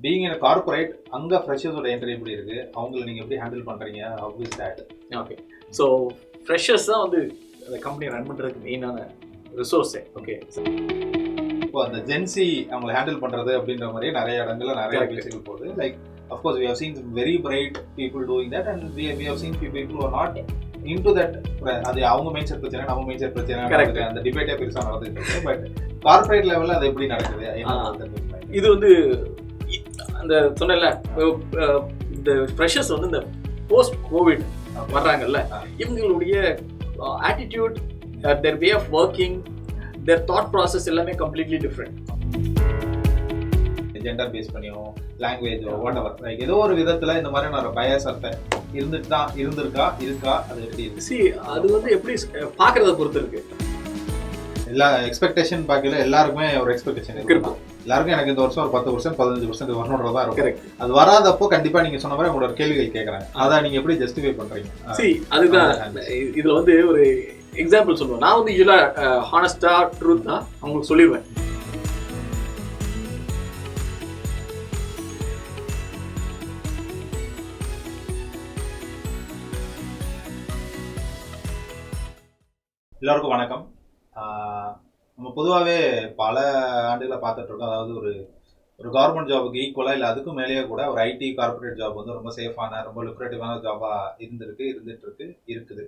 Being in corporate அங்கே ஃப்ரெஷர்ஸோட entry எப்படி இருக்குது, அவங்கள நீங்கள் எப்படி ஹேண்டில் பண்ணுறீங்க, how is that? Okay, so freshers தான் வந்து அந்த கம்பெனியை ரன் பண்ணுறதுக்கு மெயினான ரிசோர்ஸே. ஓகே, இப்போ அந்த ஜென்சி அவங்களை ஹேண்டில் பண்ணுறது அப்படின்ற மாதிரி நிறைய இடங்களில் நிறைய பேச்சுகள் போகுது. Like of course we have seen very bright people doing that and we have seen people are not into that. அது அவங்க மைண்ட் செட் பிரச்சனை, நம்ம மைண்ட் செட் பிரச்சனை, அந்த டிபேட்டே பெருசாக நடந்துட்டு இருக்கு. பட் கார்பரேட் லெவலில் அது எப்படி நடக்குது? இது வந்து அந்த சொன்னல இந்த ஃப்ரெஷர்ஸ் வந்து இந்த போஸ்ட் கோவிட் வர்றாங்கல்ல, இவங்களுடைய attitude, their way of working, their thought process எல்லாமே கம்ப்ளீட்லி டிஃப்ரெண்ட். ஜெண்டர் பேஸ் பண்ணியோ லாங்குவேஜோ வாட் எவர், லைக் ஏதோ ஒரு விதத்தில் இந்த மாதிரி நான் பயஸ் அர்த்தம் இருக்கா அது எப்படி இருக்கு? அது வந்து எப்படி பார்க்கறத பொறுத்து இருக்கு. எல்லா எக்ஸ்பெக்டேஷன் பார்க்கல, எல்லாருக்குமே ஒரு எக்ஸ்பெக்டேஷன் இருக்கும். எல்லாருக்கும் எனக்கு இந்த வருஷம் ஒரு 10% 15% வரணுன்றதா இருக்கும். அது வராதப்போ கண்டிப்பா நீங்க சொன்ன மாதிரி உங்களோட கேள்விகள் கேட்கறாங்க. அதான் நீங்க எப்படி ஜஸ்டிஃபை பண்றீங்க? அதுதான் இதுல வந்து ஒரு எக்ஸாம்பிள் சொல்லுவேன். நான் வந்து யூலா ஹானஸ்டா ட்ரூத்தா அவங்களுக்கு சொல்லிடுவேன். எல்லாருக்கும் வணக்கம். நம்ம பொதுவாகவே பல ஆண்டுகளை பார்த்துட்டு இருக்கோம். அதாவது ஒரு கவர்மெண்ட் ஜாபுக்கு ஈக்குவலாக இல்லை அதுக்கும் மேலேயே கூட ஒரு ஐடி கார்பரேட் ஜாப் வந்து ரொம்ப சேஃபான, ரொம்ப லுக்ரேட்டிவான ஜாபாக இருக்குது.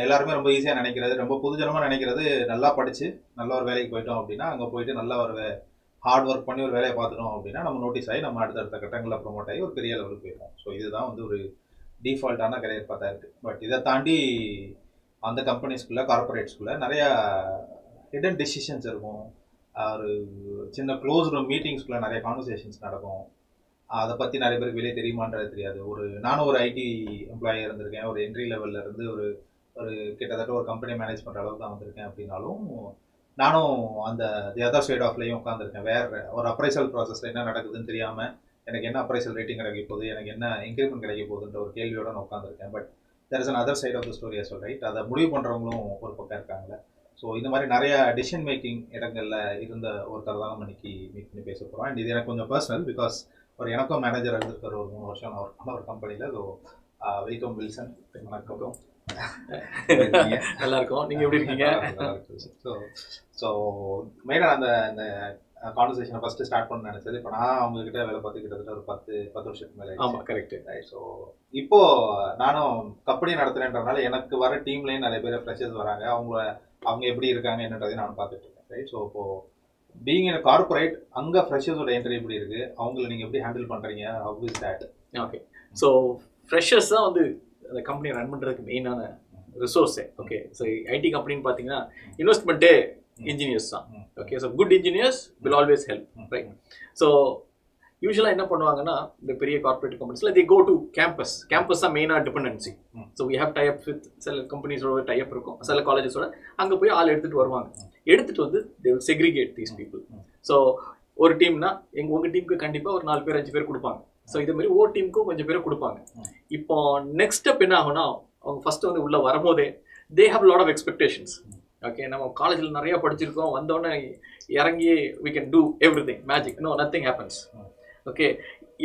எல்லாருமே ரொம்ப ஈஸியாக நினைக்கிறது, ரொம்ப புதுஜனமாக நினைக்கிறது, நல்லா படித்து நல்ல ஒரு வேலைக்கு போயிட்டோம் அப்படின்னா, அங்கே போயிட்டு நல்ல ஒரு ஹார்ட் ஒர்க் பண்ணி ஒரு வேலையை பார்த்துட்டோம் அப்படின்னா நம்ம நோட்டீஸ் ஆகி நம்ம அடுத்தடுத்த கட்டங்களில் ப்ரொமோட் ஆகி ஒரு பெரிய லெவலுக்கு போயிடுவோம். ஸோ இதுதான் வந்து ஒரு டிஃபால்ட்டான கரியர் பார்த்தா இருக்குது. பட் இதை தாண்டி அந்த கம்பெனிஸ்குள்ளே, கார்பரேட்ஸ்குள்ளே நிறையா ஹிடன் டெசிஷன்ஸ் இருக்கும். ஒரு சின்ன க்ளோஸ் ரூம் மீட்டிங்ஸ்குள்ளே நிறைய கான்வர்சேஷன்ஸ் நடக்கும். அதை பற்றி நிறைய பேருக்கு வெளியே தெரியுமான்றது தெரியாது. நானும் ஒரு ஐடி எம்ப்ளாயி இருந்திருக்கேன். ஒரு என்ட்ரி லெவலில் இருந்து ஒரு கிட்டத்தட்ட ஒரு கம்பெனி மேனேஜ் பண்ணுற அளவுக்கு தான் வந்திருக்கேன். அப்படின்னாலும் நானும் அந்த தி அதர் சைட் ஆஃப்லையும் உட்காந்துருக்கேன். வேறு ஒரு அப்ரைசல் ப்ராசஸில் என்ன நடக்குதுன்னு தெரியாமல் எனக்கு என்ன அப்ரைசல் ரேட்டிங் கிடைக்க போகுது, எனக்கு என்ன இன்க்ரிமெண்ட் கிடைக்க போகுதுன்ற ஒரு கேள்வியோடு நான் உட்காந்துருக்கேன். But there is another side of the story as well, right? அதை முடிவு பண்ணுறவங்களும் ஒரு பக்கம் இருக்காங்கல்ல. ஸோ இந்த மாதிரி நிறைய டிசிஷன் மேக்கிங் இடங்களில் இருந்த ஒருத்தர் தான் நம்ம இன்னைக்கு மீட் பண்ணி பேச போகிறோம். அண்ட் இது எனக்கு கொஞ்சம் பர்சனல், பிகாஸ் எனக்கும் மேனேஜர் இருந்திருக்கிற ஒரு 3 வருஷம் நான் ஒர்க் பண்ண ஒரு கம்பெனியில். So welcome Wilson. வணக்கம். நல்லா இருக்கும். நீங்கள் எப்படி இருக்கீங்க? ஸோ மெயினாக அந்த கான்வர்சேஷனை ஃபஸ்ட்டு ஸ்டார்ட் பண்ண நினச்சது, இப்போ நான் அவங்ககிட்ட வேலை பார்த்து கிட்டத்தட்ட ஒரு 10 வருஷத்துக்கு மேலே. ஆமாம், கரெக்ட். ஸோ இப்போது நானும் கம்பெனி நடத்துகிறேன்றனால எனக்கு வர டீம்லேயும் நிறைய பேர் ஃப்ரெஷர்ஸ் வராங்க. அவங்க எப்படி இருக்காங்க என்னன்றதையும் நான் பார்த்துட்டு இருக்கேன், ரைட்? ஸோ இப்போது பீயிங் இன் கார்பரேட் அங்கே ஃப்ரெஷர்ஸோட என்ட்ரி எப்படி இருக்குது, அவங்கள நீங்கள் எப்படி ஹேண்டில் பண்ணுறீங்க, how is that? Okay, so freshers தான் வந்து அந்த கம்பெனியை ரன் பண்ணுறதுக்கு மெயினான ரிசோர்ஸே. ஓகே, ஸோ ஐடி கம்பெனின்னு பார்த்தீங்கன்னா இன்வெஸ்ட்மெண்ட்டே இன்ஜினியர்ஸ் தான். Okay, so good engineers will always help, right? So யூஸ்வலாக என்ன பண்ணுவாங்கன்னா இந்த பெரிய கார்பரேட் கம்பெனிஸில் தே கோ டு கேம்பஸ் தான் மெயினாக dependency. So we have tie up with சில கம்பெனிஸோட டைப் இருக்கும், சில காலேஜஸோட. அங்கே போய் ஆள் எடுத்துகிட்டு வருவாங்க. எடுத்துகிட்டு வந்து they will segregate these people. So ஒரு டீம்னா உங்கள் டீமுக்கு கண்டிப்பாக ஒரு 4 பேர் 5 பேர் கொடுப்பாங்க. ஸோ இதே மாதிரி ஒவ்வொரு டீமுக்கும் கொஞ்சம் பேர் கொடுப்பாங்க. இப்போ நெக்ஸ்ட் ஸ்டெப் என்ன ஆகும்னா, அவங்க ஃபஸ்ட்டு வந்து உள்ளே வரும்போதே they have lot of expectations. Okay, நம்ம காலேஜில் நிறையா படிச்சிருக்கோம், வந்தோடனே இறங்கி we can do everything magic. No, nothing happens. Okay,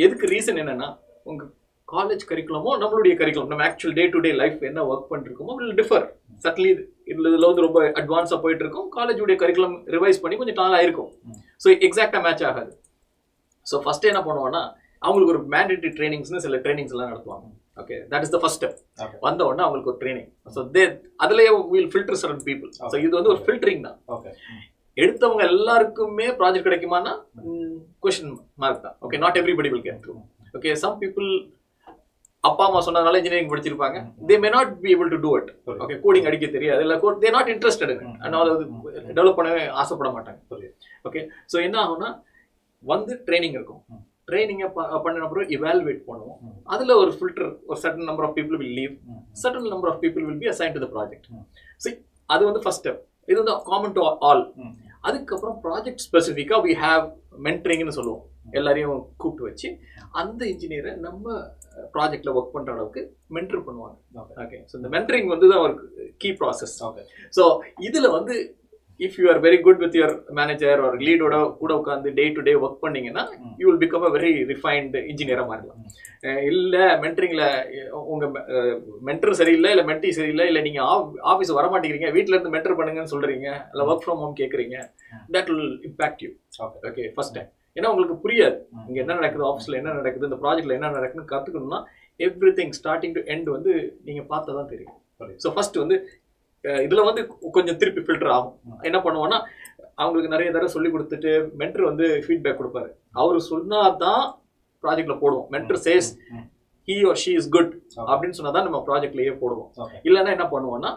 எதுக்கு ரீசன் என்னென்னா, உங்கள் காலேஜ் கரிக்குலமோ நம்மளுடைய கரிக்குலம், நம்ம actual day to day life என்ன ஒர்க் பண்ணிருக்கோமோ வில் டிஃபர் சட்லி. இதில் வந்து ரொம்ப அட்வான்ஸாக போயிட்டு இருக்கும். காலேஜுடைய கரிக்குலம் ரிவைஸ் பண்ணி கொஞ்சம் நாள் ஆயிருக்கும். ஸோ எக்ஸாக்டாக மேட்ச் ஆகாது. ஸோ ஃபஸ்ட்டு என்ன பண்ணுவோன்னா, அவங்களுக்கு ஒரு மேண்டேட்டரி ட்ரைனிங்ஸ்னு சில ட்ரைனிங்ஸ் எல்லாம் நடத்துவாங்க. Okay, that is the first step. வந்த உடனே அவங்களுக்கு ஒரு ட்ரைனிங். ஸோ அதுலேயே will filter certain people. So இது வந்து ஒரு ஃபில்டரிங் தான். ஓகே, எடுத்தவங்க எல்லாருக்குமே ப்ராஜெக்ட் கிடைக்குமானா கொஸ்டின் மார்க் தான். Okay, not everybody will get through. Okay, some people அப்பா அம்மா சொன்னதுனால இன்ஜினியரிங் படிச்சிருப்பாங்க, they may not be able to do it. Okay, coding அடிக்க தெரியாது, இல்லை தே நாட் இன்ட்ரெஸ்டட், அதாவது டெவலப் பண்ணவே ஆசைப்பட மாட்டாங்க. ஓகே, ஸோ என்ன ஆகும்னா, வந்து ட்ரைனிங் இருக்கும். ட்ரைனிங்கை பண்ணின அப்புறம் இவாலுவேட் பண்ணுவோம். அதில் ஒரு ஃபில்டர், ஒரு certain number of people will leave, certain number of people will be assign to the project. So அது வந்து ஃபர்ஸ்ட் ஸ்டெப். இது வந்து காமன் டு ஆல். அதுக்கப்புறம் ப்ராஜெக்ட் ஸ்பெசிஃபிக்காக வி ஹேவ் மென்டரிங்னு சொல்லுவோம். எல்லாரையும் கூப்பிட்டு வச்சு அந்த இன்ஜினியரை நம்ம ப்ராஜெக்டில் ஒர்க் பண்ணுற அளவுக்கு மென்டர் பண்ணுவாங்க. ஓகே, ஸோ இந்த மென்டரிங் வந்து தான் ஒரு கீ ப்ராசஸ். ஓகே, ஸோ இதில் வந்து if you are very good with your manager ஒரு லீடோட கூட உட்காந்து டே டு டே ஒர்க் பண்ணீங்கன்னா you will become a very refined இன்ஜினியராக மாறலாம். இல்லை மென்டரிங்கில் உங்கள் மென்டர் சரியில்லை, இல்லை மென்டி சரியில்லை, இல்லை நீங்கள் ஆஃபீஸ் வர மாட்டேங்கிறீங்க, வீட்டில் இருந்து மென்டர் பண்ணுங்கன்னு சொல்கிறீங்க, இல்லை ஒர்க் ஃப்ரம் ஹோம் கேட்குறீங்க, that will impact you. Okay, first time. ஏன்னா உங்களுக்கு புரியாது இங்கே என்ன நடக்குது, ஆஃபீஸில் என்ன நடக்குது, இந்த ப்ராஜெக்டில் என்ன நடக்குதுன்னு கற்றுக்கணும்னா everything starting to end வந்து நீங்கள் பார்த்தா தான் தெரியும். ஸோ ஃபர்ஸ்ட் வந்து இதில் வந்து கொஞ்சம் திருப்பி ஃபில்டர் ஆகும். என்ன பண்ணுவோன்னா அவங்களுக்கு நிறைய தடவை சொல்லி கொடுத்துட்டு மென்டர் வந்து ஃபீட்பேக் கொடுப்பாரு. அவர் சொன்னால் தான் ப்ராஜெக்டில் போடுவோம். Mentor says he or she is good அப்படின்னு சொன்னால் தான் நம்ம ப்ராஜெக்ட்லேயே போடுவோம். இல்லைன்னா என்ன பண்ணுவோம்னா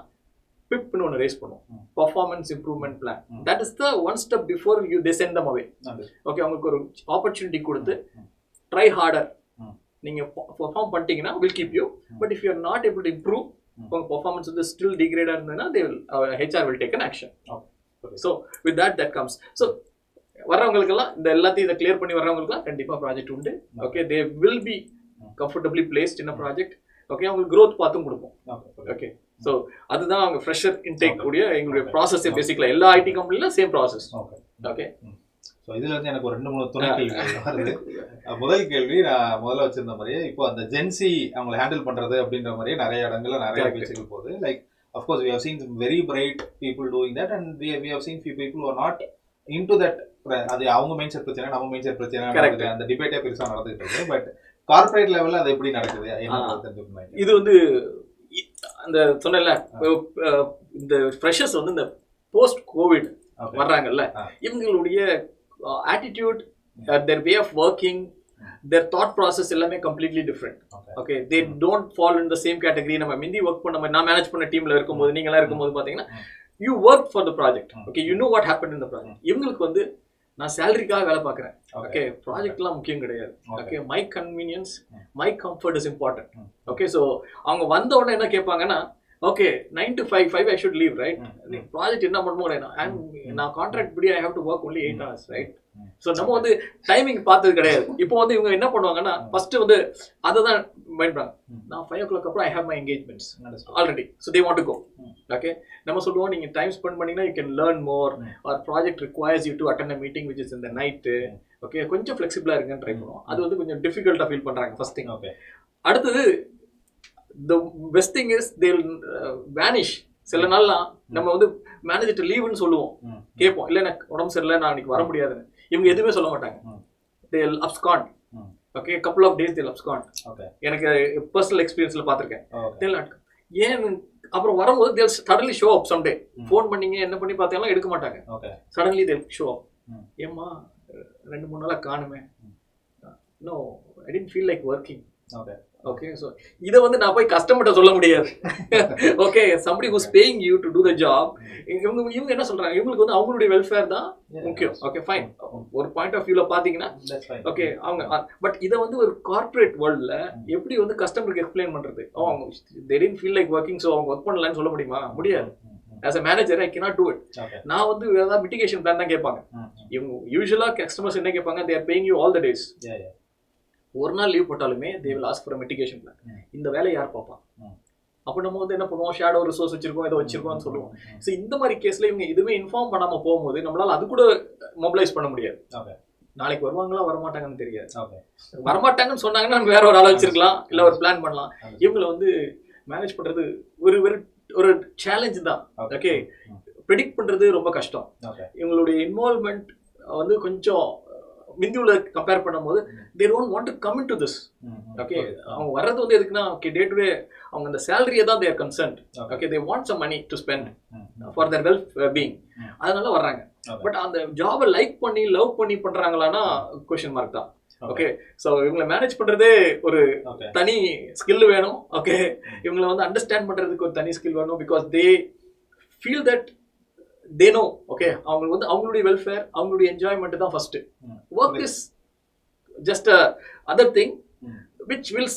பிப்னு ஒன்று ரேஸ் பண்ணுவோம், performance improvement plan. That is the one step before you they send them away. Okay, அவங்களுக்கு ஒரு ஆப்பர்ச்சுனிட்டி கொடுத்து ட்ரை ஹார்டர், நீங்கள் பர்ஃபார்ம் பண்ணிட்டீங்கன்னா will keep you. But if you are not able to improve, உங்கள் performance வந்து still டிகிரேடாக இருந்ததுன்னா they will HR will take an action. So with that comes. So வர்றவங்களுக்கெல்லாம் இந்த எல்லாத்தையும் இதை கிளியர் பண்ணி வர்றவங்களுக்குலாம் கண்டிப்பாக ப்ராஜெக்ட் உண்டு. Okay, they will be comfortably placed in a project. Okay, அவங்களுக்கு க்ரோத் பார்த்தும் கொடுப்போம். ஓகே, ஸோ அதுதான் அவங்க ஃப்ரெஷர் இன்டேக் கூடிய எங்களுடைய ப்ராசஸே. பேசிக்கலாக எல்லா ஐடி கம்பெனிலும் சேம் ப்ராசஸ். ஓகே, ஸோ இதுல இருந்து எனக்கு ஒரு 2-3 துணை கேள்வி வருது. முதல் கேள்வி நான் முதல்ல வச்சிருந்த மாதிரியே இப்போ அந்த ஜென்சி அவங்களை ஹேண்டில் பண்றது அப்படின்ற மாதிரியே நிறைய இடங்கள்ல நிறைய பேச்சுகள் போகுது. Like of course we have seen some very bright people doing that and we have seen few people who are not into that. அது அவங்க மைண்ட் செட் பிரச்சனை, நம்ம மைண்ட் செட் பிரச்சனை, அந்த டிபேட்டே பெருசா நடந்துட்டு இருக்கு. பட் கார்பரேட் லெவல்ல அது எப்படி நடக்குது? இது வந்து அந்த சொன்னல இந்த ஃப்ரெஷர்ஸ் வந்து இந்த போஸ்ட் கோவிட் வர்றாங்கல்ல, இவங்களுடைய attitude, their way of working, their thought process எல்லாமே completely different. Okay, they don't fall in the same category. நம்ம மிந்தி ஒர்க் பண்ண, நான் மேனேஜ் பண்ண டீம்ல இருக்கும்போது, நீங்களாம் இருக்கும்போது பாத்தீங்கன்னா you work for the project. Okay, you know what happened in the project. இவங்களுக்கு வந்து நான் சேலரிக்காக வேலை பார்க்குறேன். ஓகே, ப்ராஜெக்ட்லாம் முக்கியம் கிடையாது. Okay, my convenience, my comfort is important. Okay, so அவங்க வந்த உடனே என்ன கேட்பாங்கன்னா, okay 9 to 5 I should leave, right? Project என்ன பண்ணுமோ நான் கான்ட்ராக்ட் படி I have to work only 8 hours, right? So நம்ம வந்து டைமிங் பார்த்தது கிடையாது. இப்போ வந்து இவங்க என்ன பண்ணுவாங்கன்னா ஃபர்ஸ்ட் வந்து அதை தான் பயன்படுறாங்க. நான் 5 o'clock அப்புறம் I have my engagements already, so they want to go. Okay, நம்ம சொல்லுவோம் நீங்கள் டைம் ஸ்பெண்ட் பண்ணீங்கன்னா you can learn more, or project requires you to attend a meeting which is இந்த நைட்டு. ஓகே, கொஞ்சம் ஃப்ளெக்சிபிளாக இருக்குன்னு ட்ரை பண்ணுவோம். அது வந்து கொஞ்சம் டிஃபிகல்ட்டாக ஃபீல் பண்ணுறாங்க ஃபர்ஸ்ட் திங். ஓகே, அடுத்தது the best thing is they'll vanish. சில நாள்லாம் நம்ம வந்து மேனேஜர் லீவுன்னு சொல்லுவோம், கேட்போம், இல்லை எனக்கு உடம்பு சரியில்லை, நான் இன்னைக்கு வர முடியாதுன்னு. இவங்க எதுவுமே சொல்ல மாட்டாங்க. they'll abscond. Okay, couple of days they'll abscond. எனக்கு பர்சனல் எக்ஸ்பீரியன்ஸ்ல பார்த்துருக்கேன். they'll not ஏன் அப்புறம் வரும்போது they'll suddenly show up someday. Phone பண்ணீங்க என்ன பண்ணி பார்த்தீங்கன்னா எடுக்க மாட்டாங்க. suddenly they'll show up. ஏம்மா 2-3 நாளா காணுமே? no, I didn't feel like working. Okay, so இதை வந்து நான் போய் கஸ்டமர்கிட்ட சொல்ல முடியாது. Okay, somebody who's paying you to do the job, இவங்க என்ன சொல்றாங்க, இவங்களுக்கு வந்து அவங்களுடைய வெல்ஃபேர் தான் முக்கியம். ஓகே, ஃபைன், ஒரு பாயிண்ட் ஆஃப் வியூல பாத்தீங்கன்னா ஓகே அவங்க. பட் இதை வந்து ஒரு கார்பரேட் வேர்ல்ட்ல எப்படி வந்து கஸ்டமருக்கு எக்ஸ்பிளைன் பண்றது? அவங்க they didn't feel like working, so அவங்க ஒர்க் பண்ணலன்னு சொல்ல முடியுமா? முடியாது. as a manager I cannot do it. நான் வந்து வேற ஏதாவது மிட்டிகேஷன் பிளான் தான் கேட்பாங்க. இவங்க யூசுவலா கஸ்டமர்ஸ் என்ன கேட்பாங்க, they are paying you all the days. ஒரு நாள் லீவ் போட்டாலுமே they will ask for a mitigation plan. இந்த வேலையை யார் பார்ப்பா? அப்போ நம்ம வந்து என்ன பண்ணுவோம், ஷேடோ ரிசோர்ஸ் வச்சிருக்கோம், இதை வச்சிருக்கோம்னு சொல்லுவோம். ஸோ இந்த மாதிரி கேஸ்ல இவங்க எதுவுமே இன்ஃபார்ம் பண்ணாம போகும்போது நம்மளால அது கூட மொபிலைஸ் பண்ண முடியாது. நாளைக்கு வருவாங்களா வரமாட்டாங்கன்னு தெரியாது. வரமாட்டாங்கன்னு சொன்னாங்கன்னா நம்ம வேற ஒரு ஆள் வச்சிருக்கலாம், இல்லை ஒரு பிளான் பண்ணலாம். இவங்களை வந்து மேனேஜ் பண்றது ஒரு சேலஞ்ச் தான். ஓகே, ப்ரெடிக்ட் பண்றது ரொம்ப கஷ்டம். இவங்களுடைய இன்வால்வ்மெண்ட் வந்து கொஞ்சம் மிந்தியுள்ள கம்பேர் பண்ணும்போது they don't want to come into this. Okay, அவங்க வர்றது வந்து எதுக்குன்னா ஓகே டே டு டே அவங்க அந்த சேலரியை தான் they are concerned. Okay, they want some money to spend for their well-being. அதனால வர்றாங்க. பட் அந்த ஜாபை லைக் பண்ணி லவ் பண்ணி பண்றாங்களான்னா கொஸ்டின் மார்க் தான். ஓகே, ஸோ இவங்களை மேனேஜ் பண்றதே ஒரு தனி ஸ்கில் வேணும். ஓகே, இவங்களை வந்து அண்டர்ஸ்டாண்ட் பண்றதுக்கு ஒரு தனி ஸ்கில் வேணும். Because they feel that they know. Okay, அவங்க வந்து அவங்களுடைய வெல்ஃபேர், அவங்களுடைய என்ஜாய்மெண்ட் தான் first. Work is just other thing which will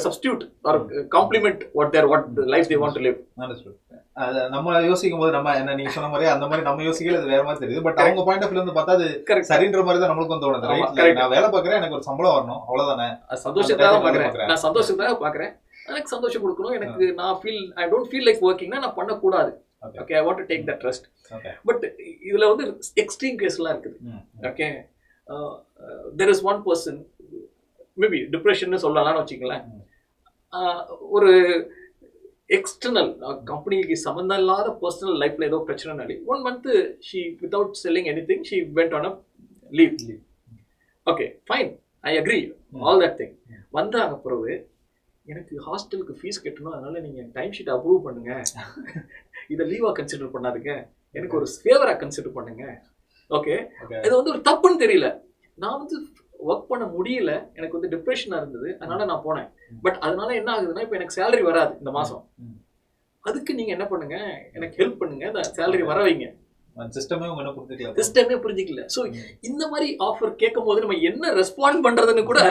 substitute or complement what life they want to live. நம்ம யோசிக்கும் போது நம்ம என்ன நீங்க சொன்ன மாதிரி அந்த மாதிரி நம்ம யோசிக்கல, அது வேற மாதிரி தெரியுது. பட் அவங்க பாயிண்ட் ஆஃப் வியூல இருந்து பார்த்தா அது சரின்ற மாதிரி தான் நம்மளுக்கு வந்து தோணுது. நான் வேலை பார்க்கறேன், எனக்கு ஒரு சம்பளம் வரணும், அவ்வளவுதானே. சந்தோஷத்துக்காக பார்க்கறேன், நான் சந்தோஷத்துக்காக பார்க்கறேன், எனக்கு சந்தோஷம் கொடுக்கணும். எனக்கு நான் ஐ டோன்ட் ஃபீல் லைக் ஒர்க்கிங்னா நான் பண்ணக்கூடாது. Okay. Okay I want to take that trust. Okay. But இதுல வந்து எக்ஸ்ட்ரீம் கேஸ்லாம் இருக்குது. ம். Okay there is one person maybe depression சொல்லலாம்னு வச்சுங்களேன். ஒரு எக்ஸ்டர்னல் கம்பெனிக்கு சம்மந்தம் இல்லாத பர்சனல் லைஃப்ல ஏதோ பிரச்சனைனாலே 1 month she without selling anything she went on a leave. Okay fine, I agree all that thing. வந்தாங்க பிறகு எனக்கு ஹாஸ்டலுக்கு ஃபீஸ் கட்டணும், அதனால நீங்க டைம் ஷீட் அப்ரூவ் பண்ணுங்க, இதை லீவா கன்சிடர் பண்ணாதுங்க, எனக்கு ஒரு ஃபேவரா கன்சிடர் பண்ணுங்க. ஓகே இது வந்து ஒரு தப்புன்னு தெரியல, நான் வந்து ஒர்க் பண்ண முடியல, எனக்கு வந்து டிப்ரெஷனா இருந்தது, அதனால நான் போனேன். பட் அதனால என்ன ஆகுதுன்னா இப்போ எனக்கு சேலரி வராது இந்த மாசம். அதுக்கு நீங்க என்ன பண்ணுங்க, எனக்கு ஹெல்ப் பண்ணுங்க, அந்த சேலரி வர வைங்க. சிஸ்டமே புரிஞ்சிக்கல. ஸோ இந்த மாதிரி ஆஃபர் கேட்கும் போது நம்ம என்ன ரெஸ்பாண்ட் பண்றதுன்னு கூட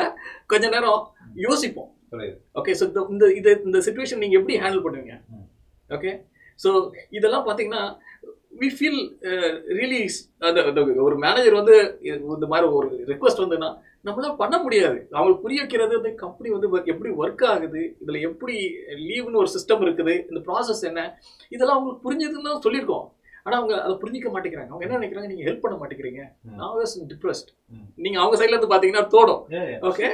கொஞ்ச நேரம் யோசிப்போம். ஓகே ஸோ இந்த சிச்சுவேஷன் நீங்க எப்படி ஹேண்டில் பண்ணுவீங்க? ஓகே ஸோ இதெல்லாம் பார்த்தீங்கன்னா வி ஃபீல் ரியலி ஒரு மேனேஜர் வந்து இந்த மாதிரி ஒரு ரிக்வஸ்ட் வந்துன்னா நம்மளால பண்ண முடியாது. அவங்களுக்கு புரிய வைக்கிறது இந்த கம்பெனி வந்து எப்படி ஒர்க் ஆகுது, இதுல எப்படி லீவ்னு ஒரு சிஸ்டம் இருக்குது, இந்த ப்ராசஸ் என்ன, இதெல்லாம் அவங்களுக்கு புரிஞ்சதுன்னு தான் சொல்லியிருக்கோம். ஆனா அவங்க அதை புரிஞ்சிக்க மாட்டேங்கிறாங்க. அவங்க என்ன நினைக்கிறாங்க, நீங்க ஹெல்ப் பண்ண மாட்டேங்கிறீங்க, நான் வாஸ் டிப்ரெஸ்ட். நீங்க அவங்க சைட்ல இருந்து பாத்தீங்கன்னா தோடும். ஓகே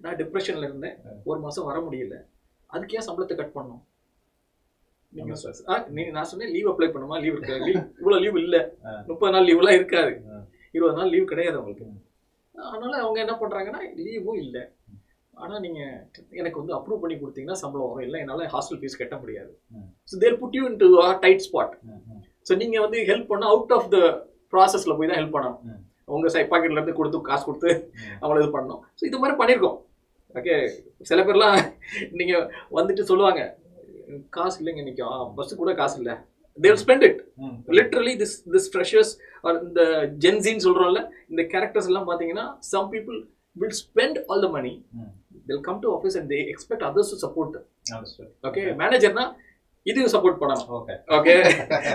நான் டிப்ரெஷன்ல இருந்தேன், 1 மாசம் வர முடியல, அதுக்கு ஏன் சம்பளத்தை கட் பண்ணணும்? நீங்க நான் சொன்னேன் லீவ் அப்ளை பண்ணுமா, லீவ் இருக்கு, லீவ் இவ்வளவு லீவ் இல்ல, 30 நாள் லீவ் எல்லாம் இருக்காது, 20 நாள் லீவ் கிடையாது அவங்களுக்கு. அதனால அவங்க என்ன பண்றாங்கன்னா லீவும் இல்லை, ஆனா நீங்க எனக்கு வந்து அப்ரூவ் பண்ணி கொடுத்தீங்கன்னா சம்பளம் வரும், இல்லை என்னால ஹாஸ்டல் ஃபீஸ் கட்ட முடியாது. So there put you into a tight spot. So நீங்க வந்து ஹெல்ப் பண்ண அவுட் ஆஃப் த ப்ராசஸ்ல போய் தான் ஹெல்ப் பண்ணணும். உங்க பாக்கெட்ல இருந்து கொடுத்து காசு கொடுத்து அவங்கள இது பண்ணணும். ஸோ இது மாதிரி பண்ணியிருக்கோம். ஓகே சில பேர்லாம் நீங்க வந்துட்டு சொல்லுவாங்க காசு இல்லைங்க, இன்னைக்கு பஸ் கூட காசு இல்லை, they will spend it. Literally this freshers or the Gen Z ன்னு சொல்றோம்ல, இந்த கேரக்டர்ஸ் எல்லாம் பாத்தீங்கன்னா some people will spend all the money. They'll come to office and they expect others to support them. Okay, மேனேஜர்னா இதையும் support பண்ணணும். Okay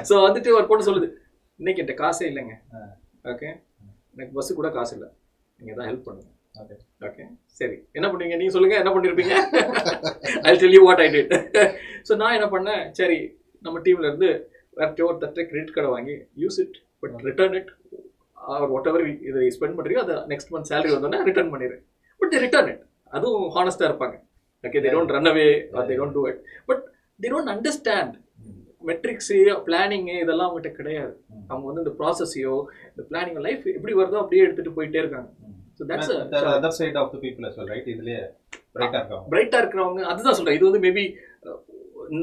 so வந்துட்டு ஒரு பொண்ணு சொல்லுது, இன்னைக்கு என்கிட்ட காசே இல்லைங்க, ஓகே எனக்கு பஸ்ஸு கூட காசு இல்லை, நீங்க தான் ஹெல்ப் பண்ணுங்க. ஓகே சரி என்ன பண்ணுவீங்க நீங்க சொல்லுங்க, என்ன பண்ணிருப்பீங்க? I'll tell you what I did. So நான் என்ன பண்ணேன், சரி நம்ம டீம்ல இருந்து ஒரு தட்டை கிரெடிட் கார்டை வாங்கி use it but return it or whatever இதை ஸ்பெண்ட் பண்ணுறீங்க அதை நெக்ஸ்ட் மந்த் சேலரி வந்தோடனே ரிட்டர்ன் பண்ணிடு. But they return it. அதுவும் ஹானஸ்டாக இருப்பாங்க. Okay they don't run away or they don't do it. But they don't understand metrics planning இதெல்லாம் அவங்ககிட்ட கிடையாது. அவங்க வந்து இந்த ப்ராசஸையோ இந்த பிளானிங் லைஃப் எப்படி வருதோ அப்படியே எடுத்துகிட்டு போயிட்டே இருக்காங்க. So that's other side of the people as well, right? இதுலயே பிரைட்டா இருக்கிறவங்க அதுதான் சொல்றேன். இது வந்து மேபி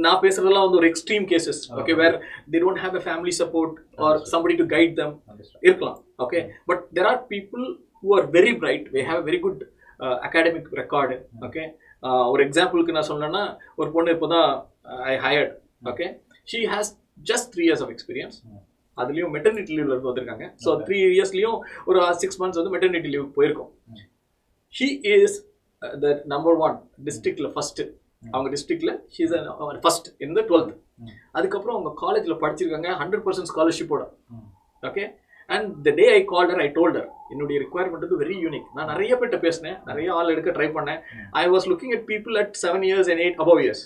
நான் பேசுறதெல்லாம் வந்து ஒரு extreme cases. Okay where they don't have a family support or somebody to guide them இருக்கலாம். Okay but there are people who are very bright, they have a very good academic record. Okay ஒரு எக்ஸாம்பிளுக்கு நான் சொன்னேன்னா ஒரு பொண்ணு இப்போதான் I hired. Okay she has just 3 years of experience. அதுலயும் maternity லீவ்ல இருந்து வந்திருக்காங்க. ஸோ 3 இயர்ஸ்லயும் ஒரு 6 months வந்து மெட்டர்னிட்டி லீவ் போயிருக்கோம். she is the number 1 டிஸ்ட்ரிக்ட்ல ஃபர்ஸ்ட். அவங்க டிஸ்ட்ரிக்ட்ல she is first in the 12th. அதுக்கப்புறம் அவங்க காலேஜ்ல படிச்சிருக்காங்க 100% ஸ்காலர்ஷிப்போட. Okay and the day I called her I told her என்னுடைய ரிக்வயர்மெண்ட் வந்து வெரி யூனிக். நான் நிறைய பேர்ட்ட பேசினேன், நிறைய ஆள் எடுக்க ட்ரை பண்ணேன். I was looking at people at 7 years and 8 above years.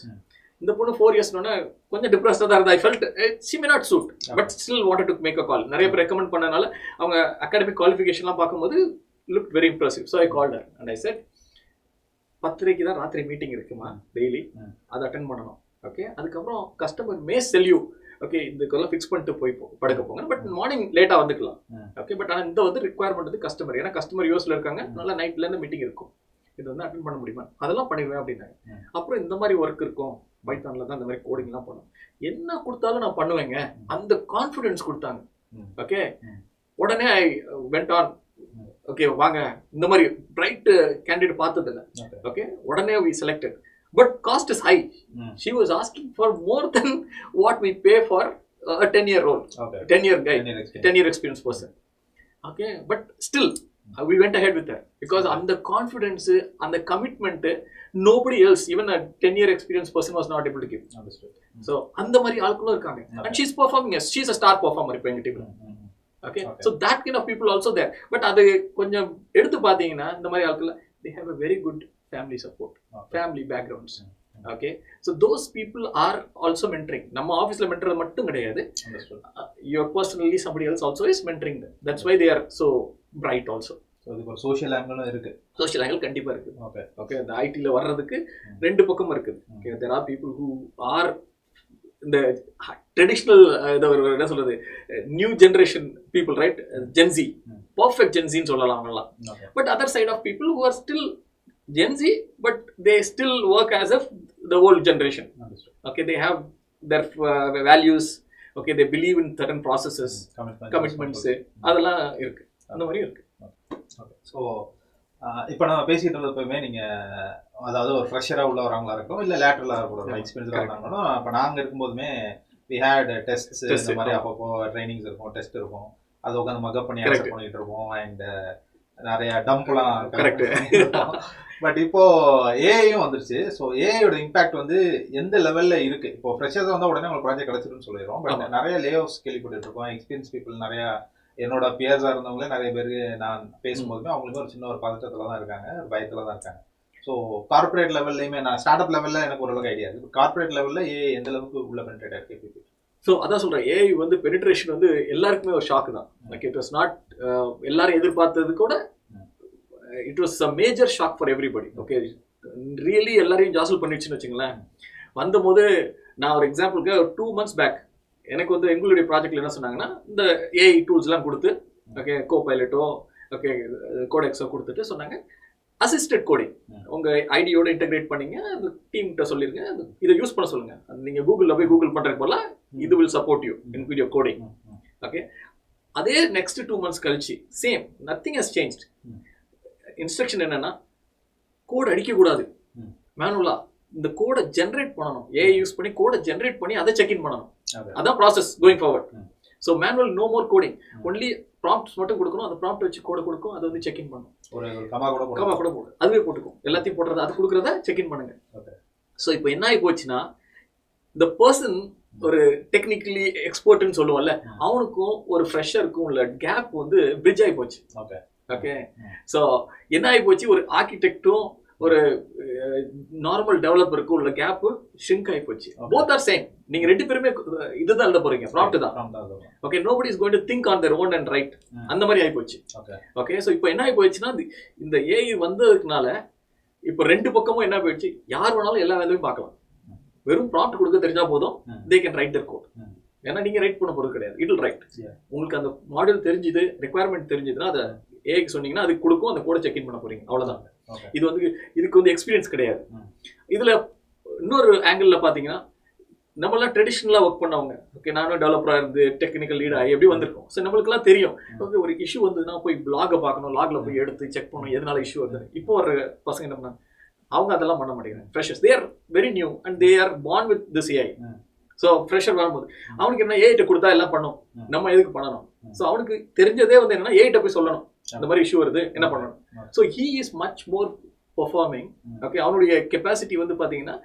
இந்த பொண்ணு 4 yearsனோட கொஞ்சம் டிப்ரெஸ்டாக தான் இருந்தா. I felt she may not suit but still wanted to make a call. நிறைய பேர் ரெக்கமெண்ட் பண்ணனால அவங்க அகாடமிக் குவாலிஃபிகேஷன்லாம் பார்க்கும்போது look very impressive. So I called her and I set 10:30 தான் ராத்திரி மீட்டிங் இருக்குமா டெய்லி, அதை அட்டென்ட் பண்ணணும். ஓகே அதுக்கப்புறம் customer May sell you. Okay இதுக்கெல்லாம் ஃபிக்ஸ் பண்ணிட்டு போய் படுக்க போங்க, பட் மார்னிங் லேட்டாக வந்துக்கலாம். ஓகே பட் ஆனால் இந்த வந்து ரிக்வயர்மெண்ட் வந்து கஸ்டமர், ஏன்னா கஸ்டமர் யூஎஸ்ல இருக்காங்க, நல்லா நைட்லேருந்து மீட்டிங் இருக்கும், இது வந்து அட்டென்ட் பண்ண முடியுமா, அதெல்லாம் பண்ணிடுவேன் அப்படின்னாங்க. அப்புறம் இந்த மாதிரி ஒர்க் இருக்கும் பைத்தான்ல தான் இந்த மாதிரி கோடிங்லாம் பண்ணும், என்ன கொடுத்தாலும் நான் பண்ணுவேங்க, அந்த கான்ஃபிடென்ஸ் கொடுத்தாங்க. ஓகே உடனே ஐ வெண்ட் ஆன். ஓகே வாங்க இந்த மாதிரி பிரைட் கேண்டிடேட் பார்த்தது இல்லை. ஓகே உடனே we selected but cost is high. She was asking for more then what we pay for a 10-year role, 10-year guy, 10-year experience person. Okay but still we went ahead with that because அந்த confidence அந்த commitment nobody else, even a 10-year experienced person was not able to give. So அந்த மாதிரி ஆட்களும் இருக்காங்க and she is performing as she is a star performer இப்போ எங்க டீம்ல. Okay so that kind of people also there. But அது கொஞ்சம் எடுத்து பாத்தீங்கன்னா இந்த மாதிரி ஆட்கள் they have a very good family support, family backgrounds. Okay so those people are also mentoring. நம்ம ஆஃபீஸில் மென்டர் மட்டும் கிடையாது, your personally somebody else also is mentoring. That's why they are so bright also. So இதுக்கு ஒரு social ஆங்கிளும் இருக்கு. Social angle கண்டிப்பாக இருக்குது. Okay okay இந்த ஐடியில் வர்றதுக்கு ரெண்டு பக்கமும் இருக்குது. Okay there are people who are இந்த ட்ரெடிஷ்னல் என்ன சொல்றது new generation people, right, Gen Z, perfect ஜென்சின்னு சொல்லலாம் அவங்கலாம். But other side of people who are still Gen Z but they still work as a the old generation. Okay they have their values. Okay they believe in certain processes, commitments, அதெல்லாம் இருக்கு, அந்த மாதிரி இருக்கு. So இப்போ நம்ம பேசிகிட்டு இருந்தப்பவுமே நீங்கள் அதாவது ஒரு ஃப்ரெஷராக உள்ள வரவங்களா இருக்கும், இல்லை லேட்டரலாக இருக்கக்கூடாது எக்ஸ்பீரியன்ஸாக இருந்தாலும், இப்போ நாங்கள் இருக்கும்போதுமே வி ஹேட் டெஸ்ட்ஸ், இந்த மாதிரி அப்பப்போ ட்ரைனிங்ஸ் இருக்கும், டெஸ்ட் இருக்கும், அதை உட்காந்து மக்கப் பண்ணி ஆன்சர் பண்ணிட்டு இருப்போம். அண்ட் நிறைய டம்ப்லாம் கரெக்ட். பட் இப்போ ஏஐயும் வந்துருச்சு. ஸோ ஏஐயோட இம்பாக்ட் வந்து எந்த லெவலில் இருக்குது? இப்போ ஃப்ரெஷர்ஸ் வந்தால் உடனே உங்களுக்கு ப்ராஜெக்ட் கிடச்சிருன்னு சொல்லிடுறோம். பட் நிறைய லே ஆஃப்ஸ் கேள்விப்பட்டு இருக்கோம். எக்ஸ்பீரியன்ஸ் பீப்புள் நிறையா, என்னோட பியர்ஸாக இருந்தவங்களே நிறைய பேருக்கு நான் பேசும்போதுமே அவங்களுக்கு ஒரு சின்ன ஒரு பதட்டத்தில் தான் இருக்காங்க, ஒரு பயத்தில் தான் இருக்காங்க. ஸோ கார்பரேட் லெவல்லையுமே, நான் ஸ்டார்ட் அப் லெவலில் எனக்கு ஓரளவுக்கு ஐடியா இருக்குது, கார்பரேட் லெவலில் ஏஐ எந்த அளவுக்கு உள்ள பெனிட்ரேட் ஆயிருக்கு? ஸோ அதான் சொல்கிறேன், ஏஐ வந்து பெனிட்ரேஷன் வந்து எல்லாருக்குமே ஒரு ஷாக்கு தான். லைக் இட் வாஸ் நாட் எல்லாரும் எதிர்பார்த்தது கூட, it was a major shock for everybody. Okay really எல்லாரையும் ஜாசல் பண்ணிடுச்சுன்னு வச்சுங்களேன். வந்தபோது நான் ஒரு எக்ஸாம்பிளுக்கு 2 months பேக் எனக்கு வந்து எங்களுடைய ப்ராஜெக்ட்ல என்ன சொன்னாங்கன்னா, இந்த ஏஐ டூல்ஸ்லாம் கொடுத்து, ஓகே கோபைலட்டோ, ஓகே கோடெக்ஸோ கொடுத்துட்டு சொன்னாங்க, அசிஸ்டட் கோடிங் உங்கள் ஐடியோட இன்டெகிரேட் பண்ணிங்க, அந்த டீம்கிட்ட சொல்லிருங்க, இதை யூஸ் பண்ண சொல்லுங்க. நீங்கள் கூகுளில் போய் கூகுள் பண்ணுறதுக்கு போல இது will support you in video coding. Okay அதே நெக்ஸ்ட் 2 months கழிச்சு same, nothing has changed. Instruction என்னன்னா, கோட் அடிக்கக்கூடாது மேனுவலா, இந்த கோடை ஜென்ரேட் பண்ணணும், ஏஐ யூஸ் பண்ணி கோடை ஜென்ரேட் பண்ணி அதை செக் இன் பண்ணணும். அதான் process going forward. So manual no more coding, only prompts மட்டும் கொடுக்கணும், அந்த ப்ராம்ப்ட் வச்சு கோடை கொடுக்கும், அதை வந்து செக் இன் பண்ணும். ஒரு கமா கூட போடு, அதுவே போட்டுக்கும், எல்லாத்தையும் போடுறது, அது கொடுக்குறத செக் இன் பண்ணுங்க. ஸோ இப்போ என்ன ஆகி போச்சுன்னா, இந்த பர்சன் ஒரு டெக்னிக்கலி எக்ஸ்பர்ட்னு சொல்லுவோம்ல, அவனுக்கும் ஒரு ஃப்ரெஷருக்கும் உள்ள கேப் வந்து பிரிட்ஜ் ஆகி போச்சு. ஓகே ஸோ என்ன ஆகி போச்சு, ஒரு ஆர்கிடெக்டும் ஒரு நார்மல் டெவலப்பருக்கும் உள்ள கேப் ஷ்ரிங்க் ஆகி போச்சு. Both are same. நீங்க ரெண்டு பேருமே இதுதான் எழுத போறீங்க, ப்ராம்ப்ட் தான். Okay nobody is going to think on their own and right, அந்த மாதிரி ஆகி போச்சு. ஓகே ஸோ இப்போ என்ன ஆகி போச்சுன்னா, இந்த ஏஐ வந்ததுக்குனால இப்போ ரெண்டு பக்கமும் என்ன போயிடுச்சு, யார் வேணாலும் எல்லா வேலையும் பார்க்கலாம். வெறும் ப்ராம்ப்ட் கொடுக்க தெரிஞ்சா போதும், they can write their code. ஏன்னா நீங்க ரைட் பண்ண போறது கிடையாது, இட் வில் ரைட். உங்களுக்கு அந்த மாடல் தெரிஞ்சுது, ரெக்குவயர்மெண்ட் தெரிஞ்சுதுன்னா அதை ஏஐக்கு சொன்னீங்கன்னா அது கொடுக்கும், அந்த கோடை செக் இன் பண்ண போறீங்க, அவ்வளவுதான். இது வந்து இதுக்கு வந்து எக்ஸ்பீரியன்ஸ் கிடையாது. இதுல இன்னொரு ஆங்கிள் பாத்தீங்கன்னா, நம்மளாம் ட்ரெடிஷனலா ஒர்க் பண்ணவங்க, ஓகே நானும் டெவலப்பரா இருந்து டெக்னிக்கல் லீட் ஆகி எப்படி வந்திருக்கோம். ஸோ நம்மளுக்குலாம் தெரியும், ஓகே ஒரு இஷ்யூ வந்ததுன்னா போய் பிளாகை பார்க்கணும், லாக்ல போய் எடுத்து செக் பண்ணணும் எதனால இஷ்யூ வருது. இப்போ ஒரு பசங்க என்ன பண்ணாங்க, அவங்க அதெல்லாம் பண்ண மாட்டேங்கிறாங்க. Freshers they are very new and they are born with this AI. So fresher வரும்போது அவனுக்கு என்ன, ஏஐட்ட கொடுத்தா எல்லாம் பண்ணும், நம்ம எதுக்கு பண்ணணும். ஸோ அவனுக்கு தெரிஞ்சதே வந்து என்னன்னா, ஏஐட்ட போய் சொல்லணும் இந்த மாதிரி இஷ்யூ வருது, என்ன பண்ணணும். So he is much more performing. Okay அவனுடைய கெப்பாசிட்டி வந்து பாத்தீங்கன்னா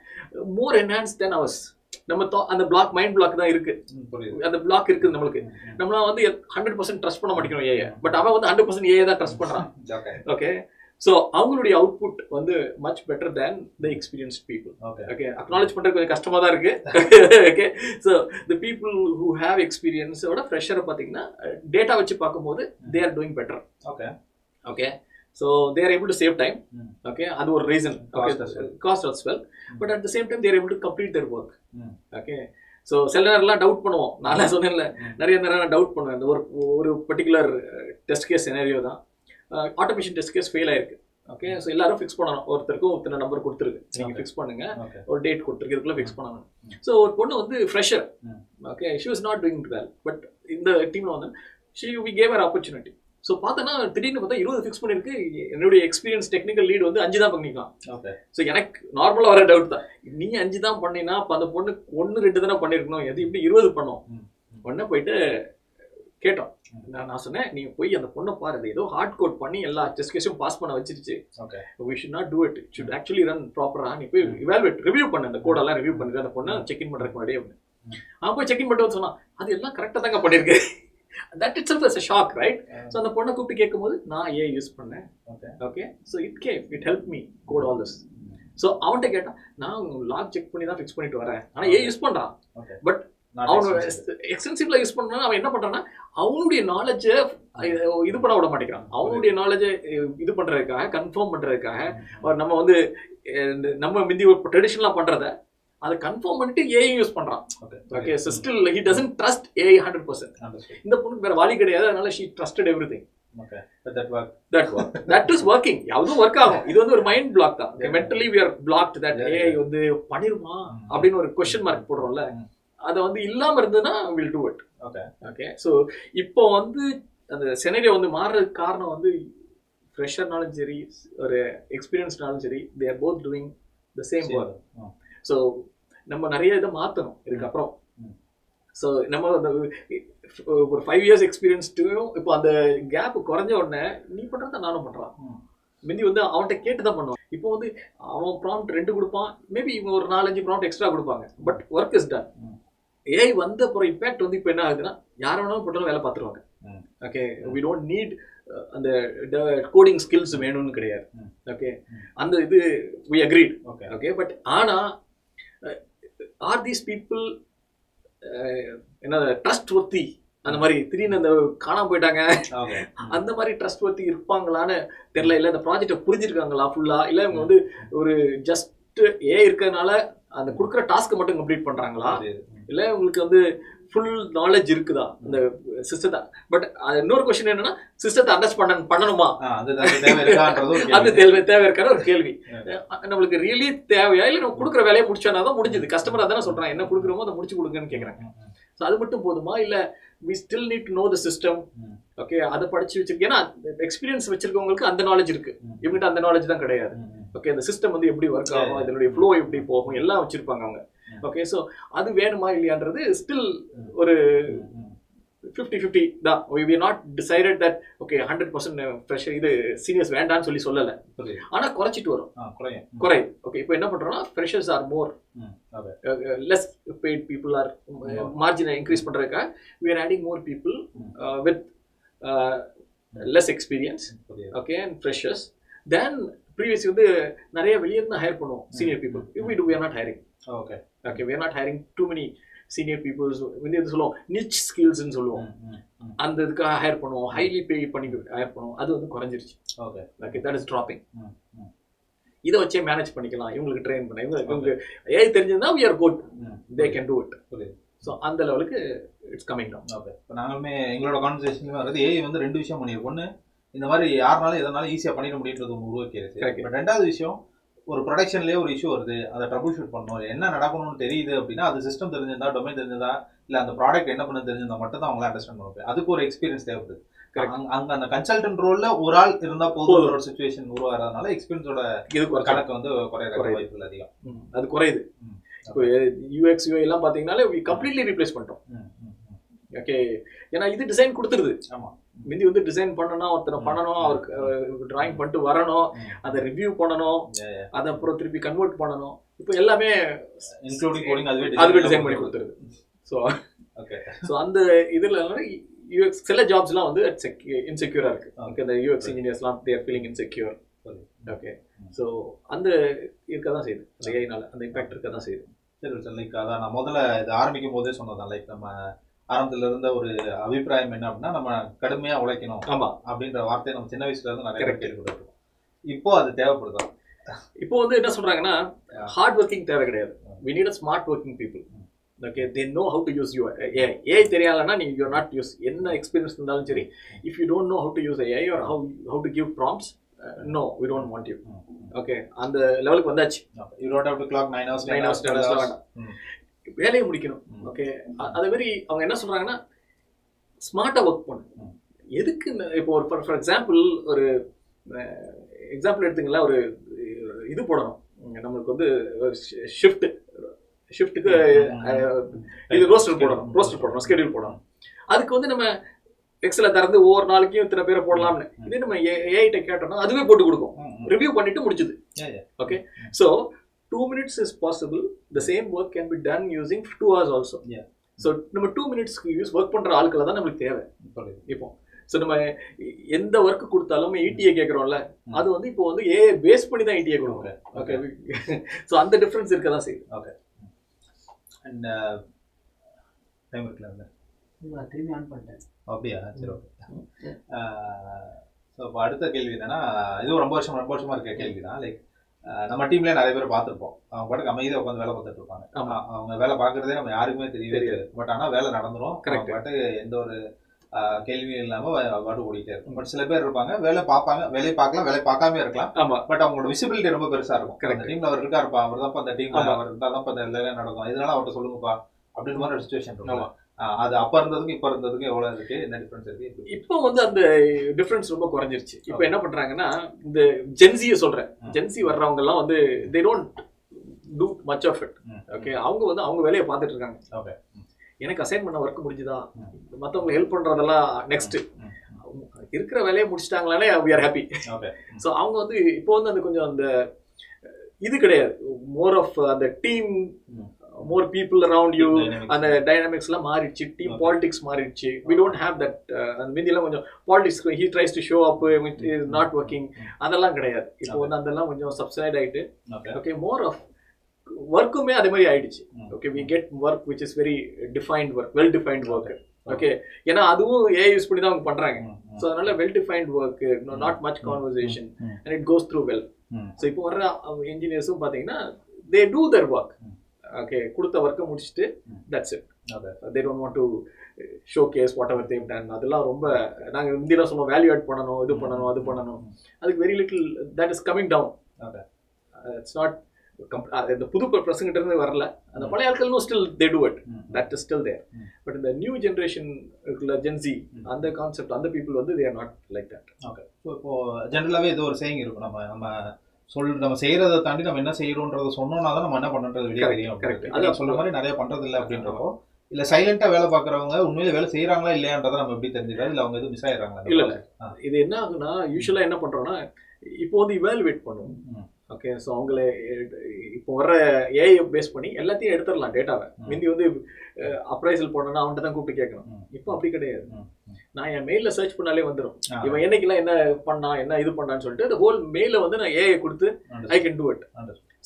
மோர் என்ஹான்ஸ் தென் அவர்ஸ். நம்ம அந்த பிளாக் மைண்ட் பிளாக் தான் இருக்கு, அந்த பிளாக் இருக்குது நம்மளுக்கு. நம்மளாம் வந்து 100% ட்ரஸ்ட் பண்ண மாட்டேங்கிறோம் ஏஐ, பட் அவன் வந்து 100% ஏஐ தான் ட்ரஸ்ட் பண்றான். ஓகே ஸோ அவங்களுடைய அவுட்புட் வந்து much better than the experienced people. Okay acknowledge பண்ணுறது கொஞ்சம் கஷ்டமாக தான் இருக்கு. Okay so the people who have எக்ஸ்பீரியன்ஸோட ஃப்ரெஷரை பார்த்தீங்கன்னா டேட்டா வச்சு பார்க்கும்போது they are doing better. Okay okay so they are able to save time. Okay அது ஒரு reason, cost as well. But at the same time they're able to complete their work. Okay so சில நேரம்லாம் doubt பண்ணுவோம், நான் சொன்னேன்ல நிறைய நேரம் doubt பண்ணுவேன். இந்த ஒரு பர்டிகுலர் டெஸ்ட் கேஸ் சினாரியோ தான், ஆட்டோமேஷன் டெஸ்ட் கேஸ் ஃபெயில் ஆயிருக்கு. ஓகே ஸோ எல்லாரும் ஃபிக்ஸ் பண்ணணும், ஒருத்தருக்கும் ஒருத்தர் நம்பர் கொடுத்துருக்கு, நீங்கள் ஃபிக்ஸ் பண்ணுங்க, ஒரு டேட் கொடுத்துருக்கு, இதுக்குள்ள ஃபிக்ஸ் பண்ணணும். ஸோ ஒரு பொண்ணு வந்து fresher, okay she was not doing well. But இந்த டீமில் வந்து we gave her opportunity. So பார்த்தோன்னா திடீர்னு பார்த்தா 20 ஃபிக்ஸ் பண்ணிருக்கு. என்னுடைய எக்ஸ்பீரியன்ஸ் டெக்னிக்கல் லீட் வந்து 5 தான் பண்ணிக்கலாம். ஸோ எனக்கு நார்மலாக வர டவுட் தான், நீ 5 தான் பண்ணினா அப்போ அந்த பொண்ணு 1-2 தானே பண்ணியிருக்கணும், எது இப்படி 20 பண்ணோம். உடனே போயிட்டு கேட்டோம், நான் சொன்னேன் நீங்க போய் அந்த பொண்ணை பாரு, ஏதோ ஹார்ட் கோட் பண்ணி எல்லா டெஸ்ட் கேஸும் பாஸ் பண்ண வச்சிருச்சு. we should not do it, it should actually run proper. நீ போய் evaluate ரிவ்யூ பண்ணு, அந்த கோடெல்லாம் ரிவ்யூ பண்ணிட்டு அந்த பொண்ணை செக் இன் பண்றதுக்கு முன்னாடியே அவன் போய் செக் இன் பண்ணிட்டு சொன்னா அது எல்லாம் கரெக்டாக தாங்க பண்ணிருக்கு. that itself is a shock, right? So அந்த பொண்ணை கூப்பிட்டு கேட்கும்போது நான் ஏன் யூஸ் பண்ணேன். Okay so it helped me code all this. So அவன்கிட்ட கேட்டான், நான் லாக் செக் பண்ணி தான் ஃபிக்ஸ் பண்ணிட்டு வரேன், ஆனால் ஏன் யூஸ் பண்ணுறான். ஓகே பட் அவன் எக்ஸ்டென்சிவ்ல யூஸ் பண்ணா அவன் என்ன பண்றான்னா அவனுடைய நாலேஜை இது பண்ண விட மாட்டேங்கிறான். அவனுடைய நாலேஜை இது பண்றதுக்காக, கன்ஃபார்ம் பண்றதுக்காக நம்ம வந்து நம்ம முந்தி ட்ரெடிஷனலா பண்றத அதை கன்ஃபார்ம் பண்ணிட்டு ஏஐ யூஸ் பண்றான். Okay so still he doesn't trust AI 100%. இந்த பொண்ணுக்கு வேற வழி கிடையாது, அதனால she trusted everything. Okay, but that is working. அதுவும் ஒர்க் ஆகும். இது வந்து ஒரு மைண்ட் பிளாக் தான். Mentally we are blocked that AI வந்து பண்ணிருமா அப்படின்னு ஒரு क्वेश्चन மார்க் போடுறோம்ல, அது வந்து இல்லாம இருந்ததுன்னா will do it. Okay so இப்போ வந்து அந்த சினாரியோ வந்து மாறுறதுக்கு காரணம் வந்து ஃப்ரெஷர்னாலும் சரி ஒரு எக்ஸ்பீரியன்ஸ்னாலும் சரி, they are both doing the same work. So நம்ம நிறைய இதை மாற்றணும் இதுக்கப்புறம். ஸோ நம்ம ஒரு 5 years எக்ஸ்பீரியன்ஸ்டும் இப்போ அந்த கேப் குறைஞ்ச உடனே நீ பண்ணுறத நானும் பண்ணுறான். முந்தி வந்து அவன்கிட்ட கேட்டு தான் பண்ணுவான். இப்போ வந்து அவன் ப்ராம்ப்ட் 2 கொடுப்பான், மேபி இவங்க ஒரு 4-5 ப்ராம்ப்ட் எக்ஸ்ட்ரா கொடுப்பாங்க, but work is done. AI வந்த அப்புறம் இம்பேக்ட் வந்து இப்போ என்ன ஆகுதுன்னா யார் வேணாலும் போட்டாலும் வேலை பார்த்துருவாங்க. ஓகே வி டோன்ட் நீட் அந்த கோடிங் ஸ்கில்ஸ் வேணும்னு கிடையாது. ஓகே அந்த இது வி அக்ரீட். ஓகே பட் ஆனால் ஆர் தீஸ் பீப்புள் என்ன ட்ரஸ்ட் ஒர்த்தி, அந்த மாதிரி திடீர்னு அந்த காணாம போயிட்டாங்க அந்த மாதிரி ட்ரஸ்ட் ஒர்த்தி இருப்பாங்களான்னு தெரியல. இல்லை இந்த ப்ராஜெக்டை புரிஞ்சிருக்காங்களா ஃபுல்லா, இல்லை இவங்க வந்து ஒரு ஜஸ்ட் இருக்கிறதுனால அந்த கொடுக்குற டாஸ்க்கை மட்டும் கம்ப்ளீட் பண்றாங்களா, இல்லை உங்களுக்கு வந்து ஃபுல் நாலேஜ் இருக்குதா அந்த சிஸ்டத்தை. பட் இன்னொரு கொஸ்டின் என்னன்னா சிஸ்டத்தை அண்டர்ஸ்டாண்ட் பண்ணணுமா, அது தேவை இருக்கான ஒரு கேள்வி. நம்மளுக்கு ரியலி தேவையா, இல்லை நம்ம கொடுக்குற வேலையை முடிச்சோன்னா தான் முடிஞ்சது. கஸ்டமர் அதானே சொல்றாங்க, என்ன கொடுக்குறோமோ அதை முடிச்சு கொடுங்கன்னு கேட்குறாங்க. ஸோ அது மட்டும் போதுமா, இல்லை we still need to know the system. Okay அதை படிச்சு வச்சிருக்கேன். ஏன்னா எக்ஸ்பீரியன்ஸ் வச்சிருக்கவங்களுக்கு அந்த நாலேஜ் இருக்கு, இவங்ககிட்ட அந்த நாலேஜ் தான் கிடையாது. ஓகே இந்த சிஸ்டம் வந்து எப்படி ஒர்க் ஆகும், இதனுடைய ஃப்ளோ எப்படி போகும் எல்லாம் வச்சிருப்பாங்க அவங்க. ஓகே ஸோ அது வேணுமா இல்லையான்றது ஸ்டில் ஒரு 50-50 தான். we are not decided that okay 100% fresher இது சீனியர்ஸ் வேண்டான்னு சொல்லல, ஆனா குறைச்சிட்டு வரும் குறையும். ஓகே இப்போ என்ன பண்றோம்னா freshers R more less paid people are margin increase பண்றதுக்காக we are adding more people with less experience, okay, and freshers. Then previously வந்து நிறைய வெளிய இருந்து ஹையர் பண்ணுவோம் senior people. we are not hiring. Okay we are not hiring too many senior people. வந்து இது சொல்லுவோம் niche skills ன்னு சொல்லுவோம், அந்த இதுக்காக ஹையர் பண்ணுவோம், ஹைலி பே பண்ணி ஹையர் பண்ணுவோம். அது வந்து குறைஞ்சிருச்சு. Okay that is dropping. இதை வச்சே மேனேஜ் பண்ணிக்கலாம், இவங்களுக்கு ட்ரெயின் பண்ண, இவங்களுக்கு ஏஐ தெரிஞ்சதுன்னா we are good, they can do it. So அந்த லெவலுக்கு இட்ஸ் கமிங் டவுன். ஓகே இப்போ நாங்களுமே எங்களோட கான்வர்சேஷன்லேயும் வருது, ஏஐ வந்து 2 விஷயம் பண்ணியிருக்கு. ஒன்று இந்த மாதிரி யாருனாலும் எதனாலும் ஈஸியாக பண்ணிட முடியுன்றது ஒன்று உருவாக்கிடுச்சு. பட் 2வது விஷயம், ஒரு ப்ரொடக்ஷன்லேயே ஒரு இஷ்யூ வருது, அதை ட்ரபிள் ஷூட் பண்ணணும், என்ன நடக்கணும்னு தெரியுது அப்படின்னா அது சிஸ்டம் தெரிஞ்சிருந்தா, டொமைன் தெரிஞ்சதா, இல்லை அந்த ப்ராடக்ட் என்ன பண்ண தெரிஞ்சிருந்தா மட்டும் தான் அவங்களாம் அண்டர்ஸ்டாண்ட் பண்ணுவாங்க. அதுக்கு ஒரு எக்ஸ்பீரியன்ஸ் தேவைப்படுது. அங்க அந்த கன்சல்டன்ட் ரோல்ல ஒரு ஆள் இருந்தா போதும், ஒரு சிச்சுவேஷன் உருவாகிறதுனால எக்ஸ்பீரியன்ஸோட இதுக்கு ஒரு கணக்கு வந்து குறையிற வாய்ப்புகள் அதிகம். அது குறையுது. இப்போ யூஎக்ஸ் யூஐ எல்லாம் பாத்தீங்கன்னா கம்ப்ளீட்லி ரீப்ளேஸ் பண்ணிட்டோம். ஓகே ஏன்னா இது டிசைன் கொடுத்துருது. ஆமா முந்தி வந்து டிசைன் பண்ணணும், ஒருத்தனை பண்ணணும், அவருக்கு டிராயிங் பண்ணிட்டு வரணும், அதை ரிவ்யூ பண்ணணும், அதை அப்புறம் திருப்பி கன்வெர்ட் பண்ணணும். இப்போ எல்லாமே இன்க்ளூடிங் கோடிங் அதுவே டிசைன் பண்ணி கொடுத்துருது. ஸோ ஓகே ஸோ அந்த இதுல யூஎக்ஸ் சில ஜாப்ஸ்லாம் வந்து இன்செக்யூரா இருக்கு. ஓகே இந்த யூஎக்ஸ் இன்ஜினியர்ஸ்லாம் they are feeling insecure. Okay so அந்த இருக்க தான் செய்யுது, அந்த ஏஐனால அந்த இம்பாக்ட் இருக்க தான் செய்யுது. சரி லைக் அதான் நான் முதல்ல இது ஆரம்பிக்கும் போதே சொன்னதான், லைக் நம்ம ஆரம்பத்துல இருந்த ஒரு அபிப்பிராயம் என்ன அப்படின்னா நம்ம கடுமையா உழைக்கணும் ஆமா அப்படின்ற வார்த்தையை நம்ம சின்ன வயசுல இருந்து நிறைய கேள்விப்பட்டிருக்கோம். இப்போ அது தேவைப்படுதா? இப்போ வந்து என்ன சொல்றாங்கன்னா ஹார்ட் ஒர்க்கிங் தேவை கிடையாது, we need a smart working people. Okay, they know how to use your AI. AI தெரியாலனா நீ you are not use என்ன எக்ஸ்பீரியன்ஸ் இருந்தாலும் சரி, if you don't know how to use AI or how to give prompts, no we don't want you. Okay அந்த லெவலுக்கு வந்தாச்சு. You don't have to clock 9 hours 10 hours வேலையை முடிக்கணும். Okay அதே மாதிரி அவங்க என்ன சொல்றாங்கன்னா ஸ்மார்ட்டா ஒர்க் பண்ணு. எதுக்கு இப்போ ஒரு ஃபார் எக்ஸாம்பிள் ஒரு எக்ஸாம்பிள் எடுத்துங்களா, ஒரு இது போடணும் நம்மளுக்கு வந்து ஷிஃப்ட்டுக்கு இது ரோஸ்டர் போடணும் ஸ்கெடியூல் போடணும். அதுக்கு வந்து நம்ம எக்ஸல திறந்து ஒவ்வொரு நாளைக்கும் இத்தனை பேரை போடலாம்னு இதே நம்ம ஏஐட்ட கேட்டோம்னா அதுவே போட்டு கொடுக்கும், ரிவ்யூ பண்ணிட்டு முடிச்சுது. Okay so 2 minutes is possible, the same work can be done using 2 hours also. So நம்ம 2 minutesக்கு யூஸ் ஒர்க் பண்ற ஆட்களை தான் நம்மளுக்கு தேவை இப்போ. ஸோ நம்ம எந்த ஒர்க் கொடுத்தாலும் ETA கேட்குறோம்ல, அது வந்து இப்போ வந்து AI பேஸ் பண்ணி தான் ETA கொடுக்குறோம். ஓகே, ஸோ அந்த டிஃப்ரென்ஸ் இருக்க தான் செய்யுது. ஓகே. அண்ட் டைம் இருக்குல்ல, திரும்பி ஆன் பண்ணிட்டேன். அப்படியா? சரி, ஓகே. ஸோ இப்போ அடுத்த கேள்வி என்னன்னா, இதுவும் ரொம்ப வருஷமா இருக்க கேள்வி தான். லைக் நம்ம டீம்லேயே நிறைய பேர் பார்த்துருப்போம். அவங்க பாட்டுக்கு அமைதியாக உட்காந்து வேலை பார்த்துட்டு இருப்பாங்க. அவங்க வேலை பார்க்குறதே நம்ம யாருக்குமே தெரியவே தெரியாது. பட் ஆனால் வேலை நடந்துடும். பாட்டு எந்த ஒரு கேள்வியும் இல்லாமல் பாட்டு ஓடிட்டே இருக்கும். பட் சில பேர் இருப்பாங்க, வேலையை பார்க்கலாம், வேலை பார்க்காம இருக்கலாம். பட் அவங்களோட விசிபிலிட்டி ரொம்ப பெருசாக இருக்கும். அந்த டீமில் அவர் இருக்காருப்பா, அவர் தான் அந்த டீமில் அவர் இருந்தால் தான் இந்த வேலை நடக்கும், இதனால அவர்கிட்ட சொல்லுங்கப்பா அப்படின்னு மாதிரி ஒரு சுச்சுவேஷன் இருக்கும். அது அப்ப இருந்ததுக்கும் இப்ப இருந்ததுக்கும் எவ்வளவு இருக்கு, என்ன டிஃபரன்ஸ் இருக்கு? இப்போ வந்து அந்த டிஃபரன்ஸ் ரொம்ப குறைஞ்சிருச்சு. இப்போ என்ன பண்றாங்கன்னா, இந்த ஜென்சியை சொல்றேன், ஜென்சி வர்றவங்க எல்லாம் வந்து they don't do much of it. Okay, அவங்க வந்து அவங்க வேலையை பார்த்துட்டு இருக்காங்க. ஓகே, எனக்கு அசைன் பண்ண ஒர்க் முடிஞ்சுதா, மற்றவங்களுக்கு ஹெல்ப் பண்றதெல்லாம் நெக்ஸ்ட், இருக்கிற வேலையை முடிச்சிட்டாங்களானே we are happy. Okay, so அவங்க வந்து இப்போ வந்து அந்த கொஞ்சம் அந்த இது கிடையாது, மோர் ஆஃப் அந்த team, more people around you, and the dynamics la maarichu, team politics maarichu. We don't have that. And mindila konjam politics, he tries to show up, it is not working, adella kedaiyadu. Ipo வந்து அதெல்லாம் கொஞ்சம் subside ஆயிட்டு, okay, more of workume adhe mari aidichu. Okay, we get work which is very defined work, well defined work. Okay, ஏன்னா அதுவும் AI use பண்ணி தான் அவங்க பண்றாங்க. ஸோ அதனால well defined work, not much conversation, and it goes through well. So இப்போ வர்ற இன்ஜினியர்ஸும் பார்த்தீங்கன்னா they do their work. Okay, கொடுத்த ஒர்க்கை முடிச்சுட்டு that's it. They don't want to showcase whatever they've done. அதெல்லாம் ரொம்ப நாங்கள் இந்தியில் சொல்லுவோம், வேல்யூ ஆட் பண்ணணும், இது பண்ணணும், அது பண்ணணும். அதுக்கு very little that is coming down. It's not இந்த புது பசங்கிட்ட இருந்து வரல, அந்த பழைய ஆட்களும் still they do it, that is still there. But இந்த நியூ ஜென்ரேஷன் இருக்குல்ல, ஜென்சி, அந்த கான்செப்ட், அந்த பீப்புள் வந்து they are not like that. Okay, so இப்போ ஜென்ரலாகவே இது ஒரு சேயிங் இருக்கும், நம்ம செய்யறதை தாண்டி நம்ம என்ன செய்யறோம்ன்றத சொன்னோம்னா தான் நம்ம என்ன பண்ணுறது வெளியே தெரியும். அது சொல்ற மாதிரி நிறைய பண்றது இல்லை அப்படின்றப்போ, இல்ல சைலண்டா வேலை பார்க்கறவங்க உண்மையில வேலை செய்யறாங்களா இல்லையான்றதை நம்ம எப்படி தெரிஞ்சுக்கிறது, இல்ல அவங்க எதுவும் மிஸ் ஆயிடுறாங்களா? இல்ல இது என்ன ஆகுனா, யூஸ்வலா என்ன பண்றோம்னா, இப்போ வந்து இவாலுவேட் பண்ணுவோம். ஓகே, ஸோ அவங்களே இப்போ வர ஏஐ பேஸ் பண்ணி எல்லாத்தையும் எடுத்துடலாம் டேட்டாவை. முந்தி வந்து அப்ரைசல் போனோம்னா அவன்கிட்ட தான் கூப்பிட்டு கேட்கணும். இப்போ அப்படி கிடையாது, நான் என் மெயில சர்ச் பண்ணாலே வந்துடும், இவன் என்னைக்கெல்லாம் என்ன பண்ணா, என்ன இது பண்ணான்னு சொல்லிட்டு அந்த ஹோல் மெயில வந்து நான் ஏஐ கொடுத்து I can do it.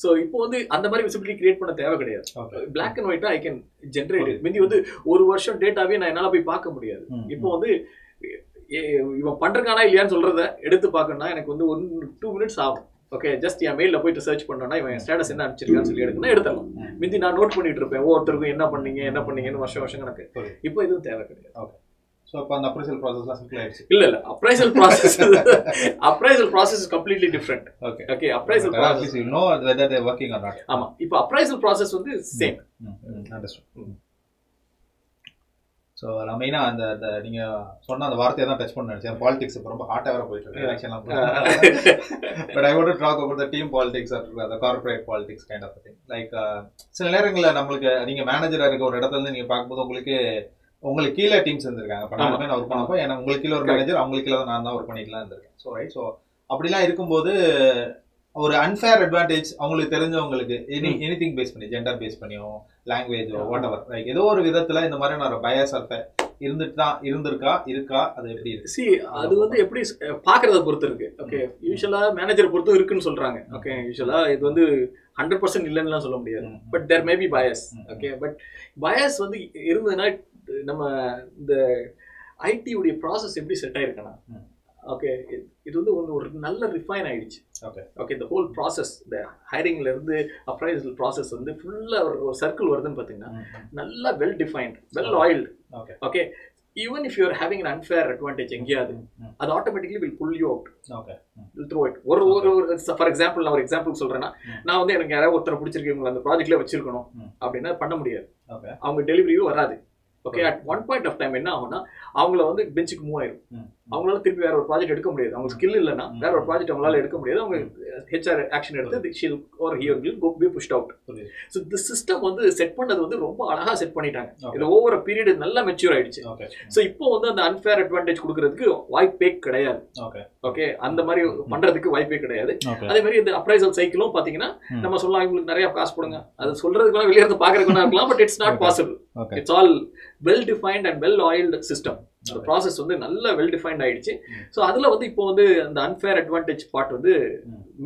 So இப்போ வந்து அந்த மாதிரி விசிபிலிட்டி கிரியேட் பண்ண தேவை கிடையாது. பிளாக் அண்ட் ஒயிட்டா ஐ கேன் ஜென்ரேட். முந்தி வந்து ஒரு வருஷம் டேட்டாவே நான் என்னால் போய் பார்க்க முடியாது. இப்போ வந்து இவன் பண்றானா இல்லையான்னு சொல்றத எடுத்து பார்க்கணும்னா எனக்கு வந்து 1-2 minutes ஆகும். ஓகே, ஜஸ்ட் என் மெயிலில் போயிட்டு சர்ச் பண்ணோன்னா இவன் ஸ்டேட்டஸ் என்ன அனுப்பிச்சிருக்கான்னு சொல்லி எடுக்கணும், எடுத்துடலாம். முந்தி நான் நோட் பண்ணிட்டு இருப்பேன், ஒவ்வொருத்தருக்கும் என்ன பண்ணீங்கன்னு வருஷம் கணக்கு. இப்போ எதுவும் தேவை கிடையாது. ஓகே, ஸோ இப்போ அந்த அப்ரைசல் ப்ராசஸ்லாம் சிம்பிள் ஆயிடுச்சு. இல்ல appraisal process is completely different. Okay, appraisal process you know whether they working or not. ஆமா, இப்போ அப்ரைசல் ப்ராசஸ் வந்து சேம். அண்டர்ஸ்டாண்ட். ஸோ நான் மெயினாக அந்த நீங்கள் சொன்ன அந்த வார்த்தையை தான் டச் பண்ண நினச்சேன். பாலிடிக்ஸ் இப்போ ரொம்ப ஹாட்டாக வேறு போயிட்டு இருக்கு, எலெக்ஷன்லாம். But I want to talk about the team politics or the corporate politics kind of thing. Like சில நேரங்களில் நம்மளுக்கு நீங்கள் மேனேஜராக இருக்க ஒரு இடத்துல இருந்து நீங்கள் பார்க்கும்போது உங்களுக்கு கீழே டீம்ஸ் இருந்திருக்காங்க. இப்போ நான் ஒர்க் பண்ணப்போ ஏன்னா உங்களுக்கு கீழே ஒரு மேனேஜர், அவங்களுக்கு கீழே நான் தான் ஒர்க் பண்ணிட்டுலாம் இருந்திருக்கேன். ஸோ ரைட், ஸோ அப்படிலாம் இருக்கும்போது ஒரு அன்ஃபேர் அட்வான்டேஜ் அவங்களுக்கு தெரிஞ்சவங்களுக்கு எனிதிங் பேஸ் பண்ணி, ஜெண்டர் பேஸ் பண்ணியோ, லாங்குவேஜோ, வாட் எவர், லைக் ஏதோ ஒரு விதத்துல இந்த மாதிரி நான் பயஸ் இருக்கா, அது எப்படி இருக்கு? சி, அது வந்து எப்படி பாக்குறத பொறுத்து இருக்கு. ஓகே, யூஸ்வலா மேனேஜர் பொறுத்தும் இருக்குன்னு சொல்றாங்க. ஓகே, யூஸ்வலா இது வந்து 100% இல்லைன்னு சொல்ல முடியாது, but there may be bias. Okay, but bias வந்து இருந்ததுன்னா நம்ம இந்த ஐடி உடைய ப்ராசஸ் எப்படி செட் ஆயிருக்குன்னா, ஓகே, இது வந்து ஒரு நல்ல ரிஃபைன் ஆயிடுச்சு. ஓகே, இந்த ஹோல் ப்ராசஸ், இந்த ஹைரிங்ல இருந்து அப்ரைசல் ப்ராசஸ் வந்து ஃபுல்லா ஒரு சர்க்கிள் வருதுன்னு பாத்தீங்கன்னா நல்லா well defined, well oiled. Okay, even if you are having an unfair advantage எங்கேயாவது, அது automatically will pull you out. will throw it. ஒரு ஃபார் எக்ஸாம்பிள், நான் ஒரு எக்ஸாம்பிள் சொல்றேன்னா, நான் வந்து எனக்கு யாராவது ஒருத்தரை பிடிச்சிருக்கீங்க அந்த ப்ராஜெக்ட்ல வச்சிருக்கணும் அப்படின்னா பண்ண முடியாது. அவங்க டெலிவரியும் வராது. Okay, at one point of time என்ன ஆகும்னா அவங்கள வந்து பெஞ்சுக்கு மூவ் ஆயிடும். அவங்களால திருப்பி வேற ஒரு ப்ராஜெக்ட் எடுக்க முடியாது. அவங்க ஸ்கில் இல்லைன்னா வேற ஒரு ப்ராஜெக்ட் அவங்களால எடுக்க முடியாது. அவங்க ஹெச்ஆர் ஆக்ஷன் எடுத்து she'll or he or will go be pushed out. So இந்த சிஸ்டம் வந்து செட் பண்ணது வந்து ரொம்ப அழகா செட் பண்ணிட்டாங்க. இது ஓவர் பீரியட் நல்லா மெச்சூர் ஆயிடுச்சு. ஸோ இப்போ வந்து அந்த அன்ஃபேர் அட்வான்டேஜ் கொடுக்கறதுக்கு வாய்ப்பே கிடையாது. ஓகே, அந்த மாதிரி பண்றதுக்கு வாய்ப்பே கிடையாது. அதே மாதிரி இந்த அப்ரைசல் சைக்கிளும் பாத்தீங்கன்னா நம்ம சொல்லலாம், இவங்களுக்கு நிறைய காசு போடுங்க, அது சொல்றதுக்கு வெளியே இருந்து பாக்குறதுக்கு இருக்கலாம், but it's not possible. It's all well defined and well oiled system. அந்த ப்ராசஸ் வந்து நல்ல வெல் டிஃபைன்ட் ஆயிடுச்சு. ஸோ அதில் வந்து இப்போ வந்து அந்த அன்ஃபேர் அட்வான்டேஜ் பார்ட் வந்து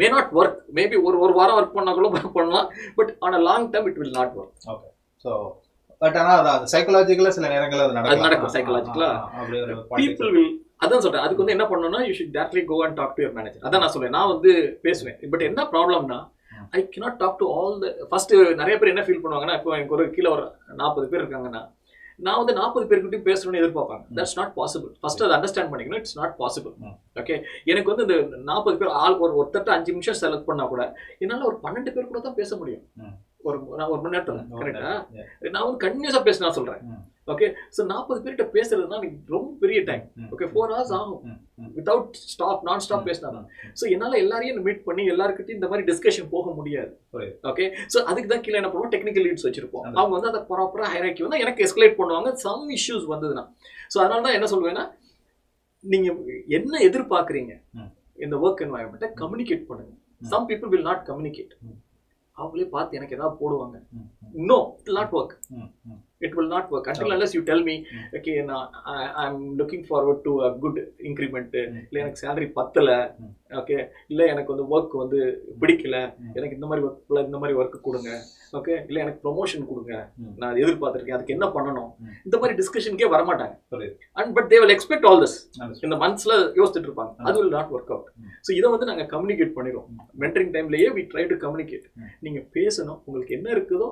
மே நாட் ஒர்க். மேபி ஒரு வாரம் ஒர்க் பண்ணால் கூட ஒர்க் பண்ணலாம், but on a long term it will not work. Okay. So but ஆனால் அது சைக்கலாஜிக்கலாக சில நேரங்களில் அது நடக்கும். சைக்கலாஜிக்கலாக பீப்புள் வில், அதான் சொல்கிறேன். அதுக்கு வந்து என்ன பண்ணணும்னா you should directly go and talk to your manager. அதான் நான் சொல்லுவேன், நான் வந்து பேசுவேன். பட் என்ன ப்ராப்ளம்னா I cannot talk to all the first. நிறைய பேர் என்ன ஃபீல் பண்ணுவாங்கன்னா, இப்போ எனக்கு ஒரு கீழே ஒரு 40 பேர் இருக்காங்கன்னா நான் வந்து 40 பேர்கிட்டையும் பேசணும்னு எதிர்பார்ப்பாங்க. That's not possible. ஃபர்ஸ்ட் அதை அண்டர்ஸ்டாண்ட் பண்ணிக்கணும். It's not possible. ஓகே, எனக்கு வந்து இந்த 40 பேர் ஆள் ஒருத்தட்ட 5 நிமிஷம் செலக்ட் பண்ணா கூட என்னால் ஒரு 12 பேர் கூட தான் பேச முடியும் ஒரு மணி நேரத்தில். கரெக்டா? நான் வந்து கண்டினியூஸாக பேசினா சொல்கிறேன். ஓகே, ஸோ 40 பேர்கிட்ட பேசுறதுனா எனக்கு ரொம்ப பெரிய டைம். ஓகே, 4 hours ஆகும் வித்தவுட் ஸ்டாப், நான் ஸ்டாப் பேசினா தான். ஸோ என்னால் எல்லாரையும் மீட் பண்ணி எல்லாருக்கிட்டையும் இந்த மாதிரி டிஸ்கஷன் போக முடியாது. ஓகே, ஸோ அதுக்கு தான் கீழே என்ன பண்ணுவோம், டெக்னிக்கல் லீட்ஸ் வச்சிருப்போம். அவங்க வந்து அதை ப்ராப்பராக ஹைராக்கி வந்து எனக்கு எஸ்கலேட் பண்ணுவாங்க சம் இஷ்யூஸ் வந்ததுன்னா. ஸோ அதனால தான் என்ன சொல்லுவேன்னா, நீங்கள் என்ன எதிர்பார்க்குறீங்க இந்த ஒர்க் என்வாயன்மெண்ட்டை கம்யூனிகேட் பண்ணுங்க. Some people will not communicate. அவங்களே பார்த்து எனக்கு ஏதாவது போடுவாங்க. No, it will not work. It will not work until unless you tell me, okay, I'm looking forward to a good increment. இல்லை எனக்கு சேலரி பத்தல, ஓகே, இல்லை எனக்கு வந்து ஒர்க் வந்து பிடிக்கல, எனக்கு இந்த மாதிரி ஒர்க் கொடுங்க, ஓகே, இல்லை எனக்கு ப்ரொமோஷன் கொடுங்க, நான் எதிர்பார்த்துருக்கேன், அதுக்கு என்ன பண்ணணும், இந்த மாதிரி டிஸ்கஷனுக்கே வரமாட்டாங்க. And but they will expect all this. இந்த மந்த்ஸ்ல யோசிச்சுட்டு இருப்பாங்க. அது will not work out. So இதை வந்து நாங்கள் கம்யூனிகேட் பண்ணிடுவோம். மென்டரிங் டைம்லேயே வி ட்ரை டு கம்யூனிகேட். நீங்கள் பேசணும், உங்களுக்கு என்ன இருக்குதோ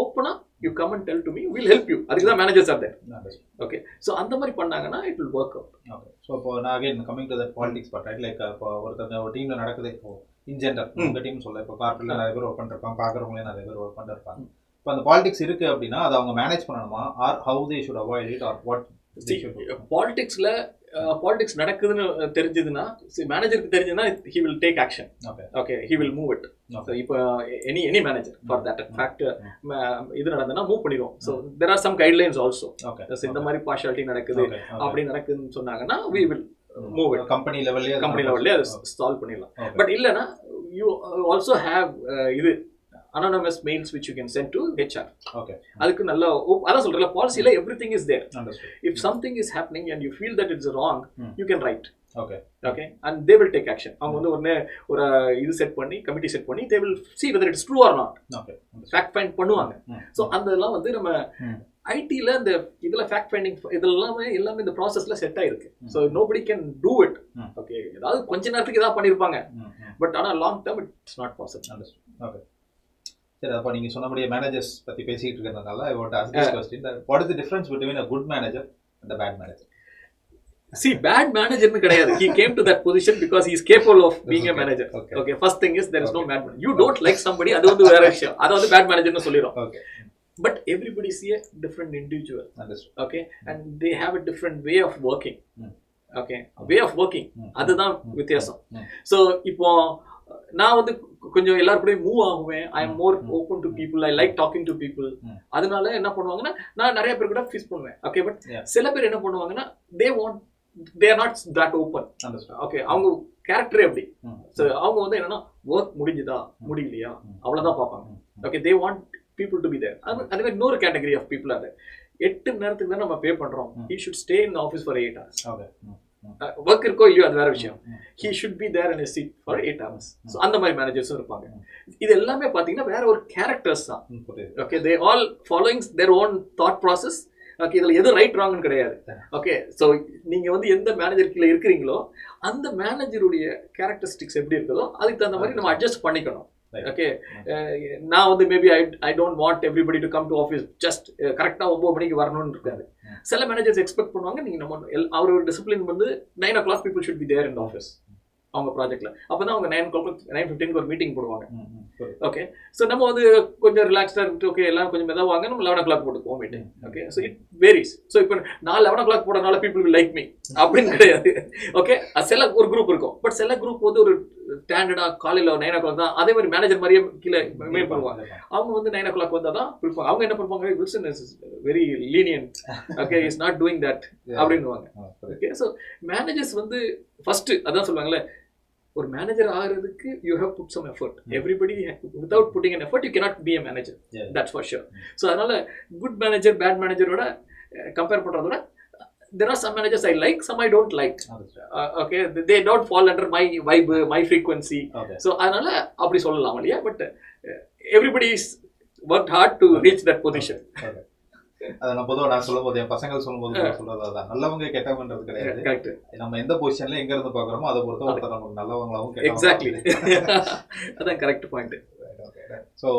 ஓப்பனா you come and tell to me, will help you. அதுக்கு தான் managers are there. Okay, so அந்த மாதிரி பண்ணாங்கன்னா it will work out. Okay, so இப்போ நான் again coming to that politics part, right? Like இப்போ ஒரு டீமில் நடக்குது. இப்போ இன் ஜென்ரல் உங்கள் டீம் சொல்ல, இப்போ கார்பரேட்டில் நிறைய பேர் ஒர்க் பண்ணிருப்பாங்க, பார்க்குறவங்களே நிறைய பேர் ஒர்க் பண்ணிருப்பாங்க. இப்போ அந்த பாலிடிக்ஸ் இருக்குது அப்படின்னா அதை அவங்க மேனேஜ் பண்ணணுமா, or how they should avoid it, or what? Politics நடக்குதுன்னு தெரிஞ்சதுன்னா, மேனேஜருக்கு தெரிஞ்சதுன்னா he will take action. Okay, he will move it. So இப்போ any manager for that fact இது நடந்ததுன்னா மூவ் பண்ணிடுவோம். So there are some guidelines also. இந்த மாதிரி பார்ஷியாலிட்டி நடக்குது, அப்படி நடக்குதுன்னு சொன்னாங்கன்னா we will move it. Company லெவல்லே அதை சால்வ் பண்ணிடலாம். பட் இல்லைன்னா you also have இது anonymous mails which you can send to HR. Okay, அதுக்கு நல்ல அதான் சொல்றேன், பாலிசில everything is there. If something is happening and you feel that it's wrong, you can write. Okay, and they will take action. அவங்க வந்து ஒரு இது set பண்ணி, committee set பண்ணி, they will see whether it's true or not. Fact find பண்ணுவாங்க. So அதெல்லாம் வந்து நம்ம ஐடியில் இந்த இதில் ஃபேக்ட் ஃபைண்டிங் இதெல்லாமே எல்லாமே இந்த ப்ராசஸில் செட் ஆயிருக்கு. So nobody can do it. Okay, ஏதாவது கொஞ்ச நேரத்துக்கு ஏதாவது பண்ணியிருப்பாங்க, பட் ஆனால் long term it's not possible. Okay, சரி. அப்போ நீங்கள் சொன்னபடியே மேனேஜர்ஸ் பற்றி பேசிகிட்டு இருக்கிறதுனால ஐ want to ask this question, what is the difference between a good manager and a bad manager? See, bad manager nu kediyadu. He came to that position because he is capable of being a manager. Okay, first thing is there is no bad manager. You don't like somebody, adu vandu vera vishayam, adu vandu bad manager nu sollirom. Okay, but everybody see a different individual. Okay, and they have a different way of working. Okay, way of working adha வித்தியாசம். So இப்போ நான் வந்து கொஞ்சம் எல்லாரும் கூட move ஆகுவேன். I am more open to people, I like talking to people. அதனால என்ன பண்ணுவாங்கன்னா, நான் நிறைய பேர் கூட ஃபீஸ் பண்ணுவேன். ஓகே, பட் சில பேர் என்ன பண்ணுவாங்கன்னா, they are not that open. Okay, அவங்க கேரக்டரே அப்படி. ஸோ அவங்க வந்து என்னன்னா, ஒர்க் முடிஞ்சுதா முடியலையா அவ்வளோதான் பார்ப்பாங்க. Okay, they want people to be there. அதே மாதிரி இன்னொரு கேட்டகரி ஆஃப் பீப்புள் அது 8 நேரத்துக்கு தான் நம்ம பே பண்ணுறோம். he should stay in the office for 8 hours. Work இருக்கோ இல்லையோ அது வேற விஷயம். he should be there in his seat for 8 hours. So அந்த மாதிரி மேனேஜர்ஸும் இருப்பாங்க. இது எல்லாமே பார்த்தீங்கன்னா வேற ஒரு கேரக்டர்ஸ் தான். Okay, they all following their own thought process. Okay, இதில் எது ரைட் ராங்னு கிடையாது. ஓகே, ஸோ நீங்கள் வந்து எந்த மேனேஜர் கீழே இருக்கிறீங்களோ அந்த மேனேஜருடைய கேரக்டரிஸ்டிக்ஸ் எப்படி இருக்குதோ அதுக்கு தகுந்த மாதிரி நம்ம அட்ஜஸ்ட் பண்ணிக்கணும். ஓகே, நான் வந்து maybe I don't want everybody to come to office just கரெக்டாக 9 மணிக்கு வரணும்னு இருக்காது. சில மேனேஜர்ஸ் எக்ஸ்பெக்ட் பண்ணுவாங்க, நீங்கள் நம்ம அவரோட டிசிப்ளின் வந்து 9 o'clock people should be there in the office அவங்க ப்ராஜெக்ட்ல. அப்போ தான் அவங்க 9:15 ஒரு மீட்டிங் போடுவாங்க. ஓகே, ஸோ நம்ம வந்து கொஞ்சம் ரிலாக்ஸ்டாக இருந்துட்டு ஓகே எல்லாம் கொஞ்சம் மெதுவாங்க, நம்ம 11 o'clock போட்டுக்குவோம் meeting. Okay, so it varies. So இப்போ நான் 11 o'clock போடுறதுனால பீப்புள் வில் லைக் மீ அப்படின்னு கிடையாது. ஓகே, சில ஒரு குரூப் இருக்கும், பட் சில குரூப் வந்து ஒரு ஸ்டாண்டர்டாக காலையில் 9 o'clock தான். அதே மாதிரி மேனேஜர் மாதிரியே கீழே மெயில் பண்ணுவாங்க. அவங்க வந்து 9 o'clock வந்தால் தான் இருப்பாங்க. அவங்க என்ன பண்ணுவாங்க, Wilson is very lenient, okay, is not doing that அப்படின்னுவாங்க. ஓகே, ஸோ மேனேஜர்ஸ் வந்து ஃபர்ஸ்ட் அதான் சொல்லுவாங்கல்ல, ஒரு மேனேஜர் ஆகிறதுக்கு you have put some effort. Everybody without putting an effort you cannot be a manager. That's for sure. So அதனால good manager bad மேனேஜரோட compare பண்ணுறதோட there are some managers I like, some I don't like. Understood. Okay, they don't fall under my vibe, my frequency. Okay. So அதனால அப்படி சொல்லலாம் இல்லையா, but everybody is worked hard to reach that position. Okay. அதை நான் பொதுவாக நான் சொல்லும்போது என் பசங்க சொல்லும்போது நான் சொல்றது அதான், நல்லவங்க கெட்டவங்கன்றது கிடையாது. Correct. நம்ம எந்த பொசிஷன்ல எங்க இருந்து பாக்குறோமோ அதை பொறுத்து ஒருத்தர் நமக்கு நல்லவங்களாவும் Exactly. அதான் கரெக்ட் பாயிண்ட். ஸோ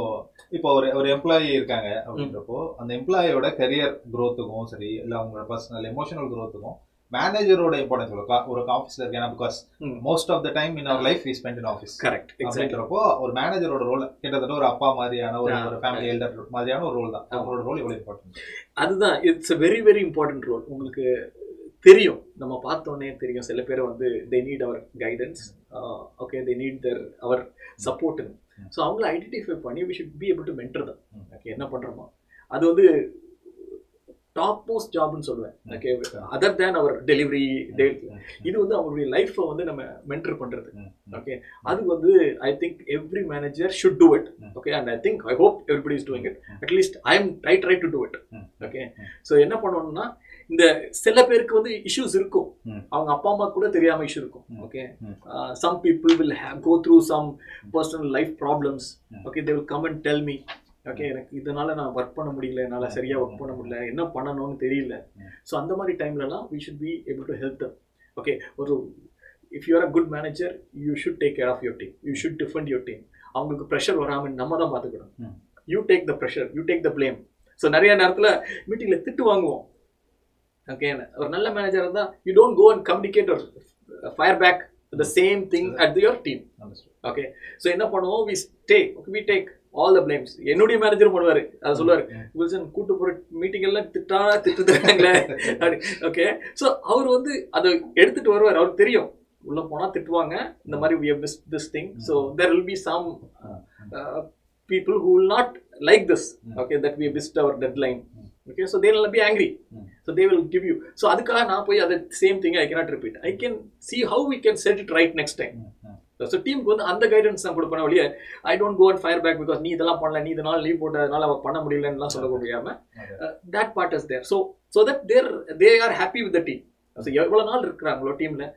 இப்போ ஒரு எம்ப்ளாயி இருக்காங்க அப்படின்றப்போ அந்த எம்ப்ளாயியோட கரியர் க்ரோத்துக்கும் சரி இல்லை அவங்க பர்சனல் எமோஷனல் க்ரோத்துக்கும் மேனேஜரோட இம்பார்ட்டன்ஸ் ஒரு ஆஃபீஸ்ல இருக்கேன், because most of the time in our life we spend in office. Correct. அப்படின்றப்போ ஒரு மேனேஜரோட ரோல் கிட்டத்தட்ட ஒரு அப்பா மாதிரியான ஒரு ஃபேமிலி எல்டர் மாதிரியான ஒரு ரோல் தான். அவரோட ரோல் எவ்வளவு இம்பார்ட்டன்ட்? அதுதான், it's a very very important role. உங்களுக்கு தெரியும், நம்ம பார்த்தோன்னே தெரியும், சில பேர் வந்து they need our guidance, okay, they need our support. So அவங்கள ஐடென்டிஃபை பண்ணி we should be able to mentor them. Okay, என்ன பண்ணுறோமோ அது வந்து டாப் மோஸ்ட் ஜாப்னு சொல்லுவேன். ஓகே, அதர் தேன் அவர் டெலிவரி இது வந்து அவங்களுடைய லைஃப்பை வந்து நம்ம மென்டர் பண்ணுறது. ஓகே, அது வந்து I think every manager should do it. Okay, and I think I hope everybody is doing it. At least I try to do it. Okay, so என்ன பண்ணணும்னா, இந்த சில பேருக்கு வந்து இஷ்யூஸ் இருக்கும், அவங்க அப்பா அம்மா கூட தெரியாம இஷ்யூ இருக்கும். Okay, some people will go through some personal life problems. Okay, they will come and tell me, okay, எனக்கு இதனால நான் ஒர்க் பண்ண முடியல, என்னால் சரியாக ஒர்க் பண்ண முடியல, என்ன பண்ணணும்னு தெரியல. ஸோ அந்த மாதிரி டைம்லலாம் we should be able to help them. Okay, if you are a good manager, you should take care of your team, you should defend your team. அவங்களுக்கு ப்ரெஷர் வராமல் நம்ம தான் பார்த்துக்கணும். you take the pressure, you take the blame. So நிறைய நேரத்தில் மீட்டிங்கில் திட்டு வாங்குவோம். ஓகே, ஒரு நல்ல மேனேஜர் இருந்தால் you don't go and communicate or fire back the same thing at your team. Okay, so என்ன பண்ணுவோம், we take all the blames. என்னுடைய மேனேஜரும் பண்ணுவாரு, அதை சொல்லுவாரு, வில்சன் கூட்டு போற மீட்டிங் எல்லாம் திட்டுறாங்களே. ஓகே, ஸோ அவர் வந்து அதை எடுத்துட்டு வருவார். அவருக்கு தெரியும் உள்ள போனா திட்டுவாங்க, இந்த மாதிரி we have missed this thing, so there will be some people who will not like this, okay, that we have missed our deadline. Okay, so they will be angry, so they will give you. So அதுக்காக நான் போய் அதை same thing I cannot repeat. I can see how we can set it right next time. So டீமுக்கு வந்து அந்த guidance தான் கொடுப்பேன் வழியே. I don't go and fire back because நீ இதெல்லாம் பண்ணல, நீ இதனால லீவ் போட்டதுனால அவள் பண்ண முடியலன்னுலாம் சொல்ல முடியாமல் that part is there. So that they are happy with the team. So எவ்வளோ நாள் இருக்கிறாங்களோ டீமில்,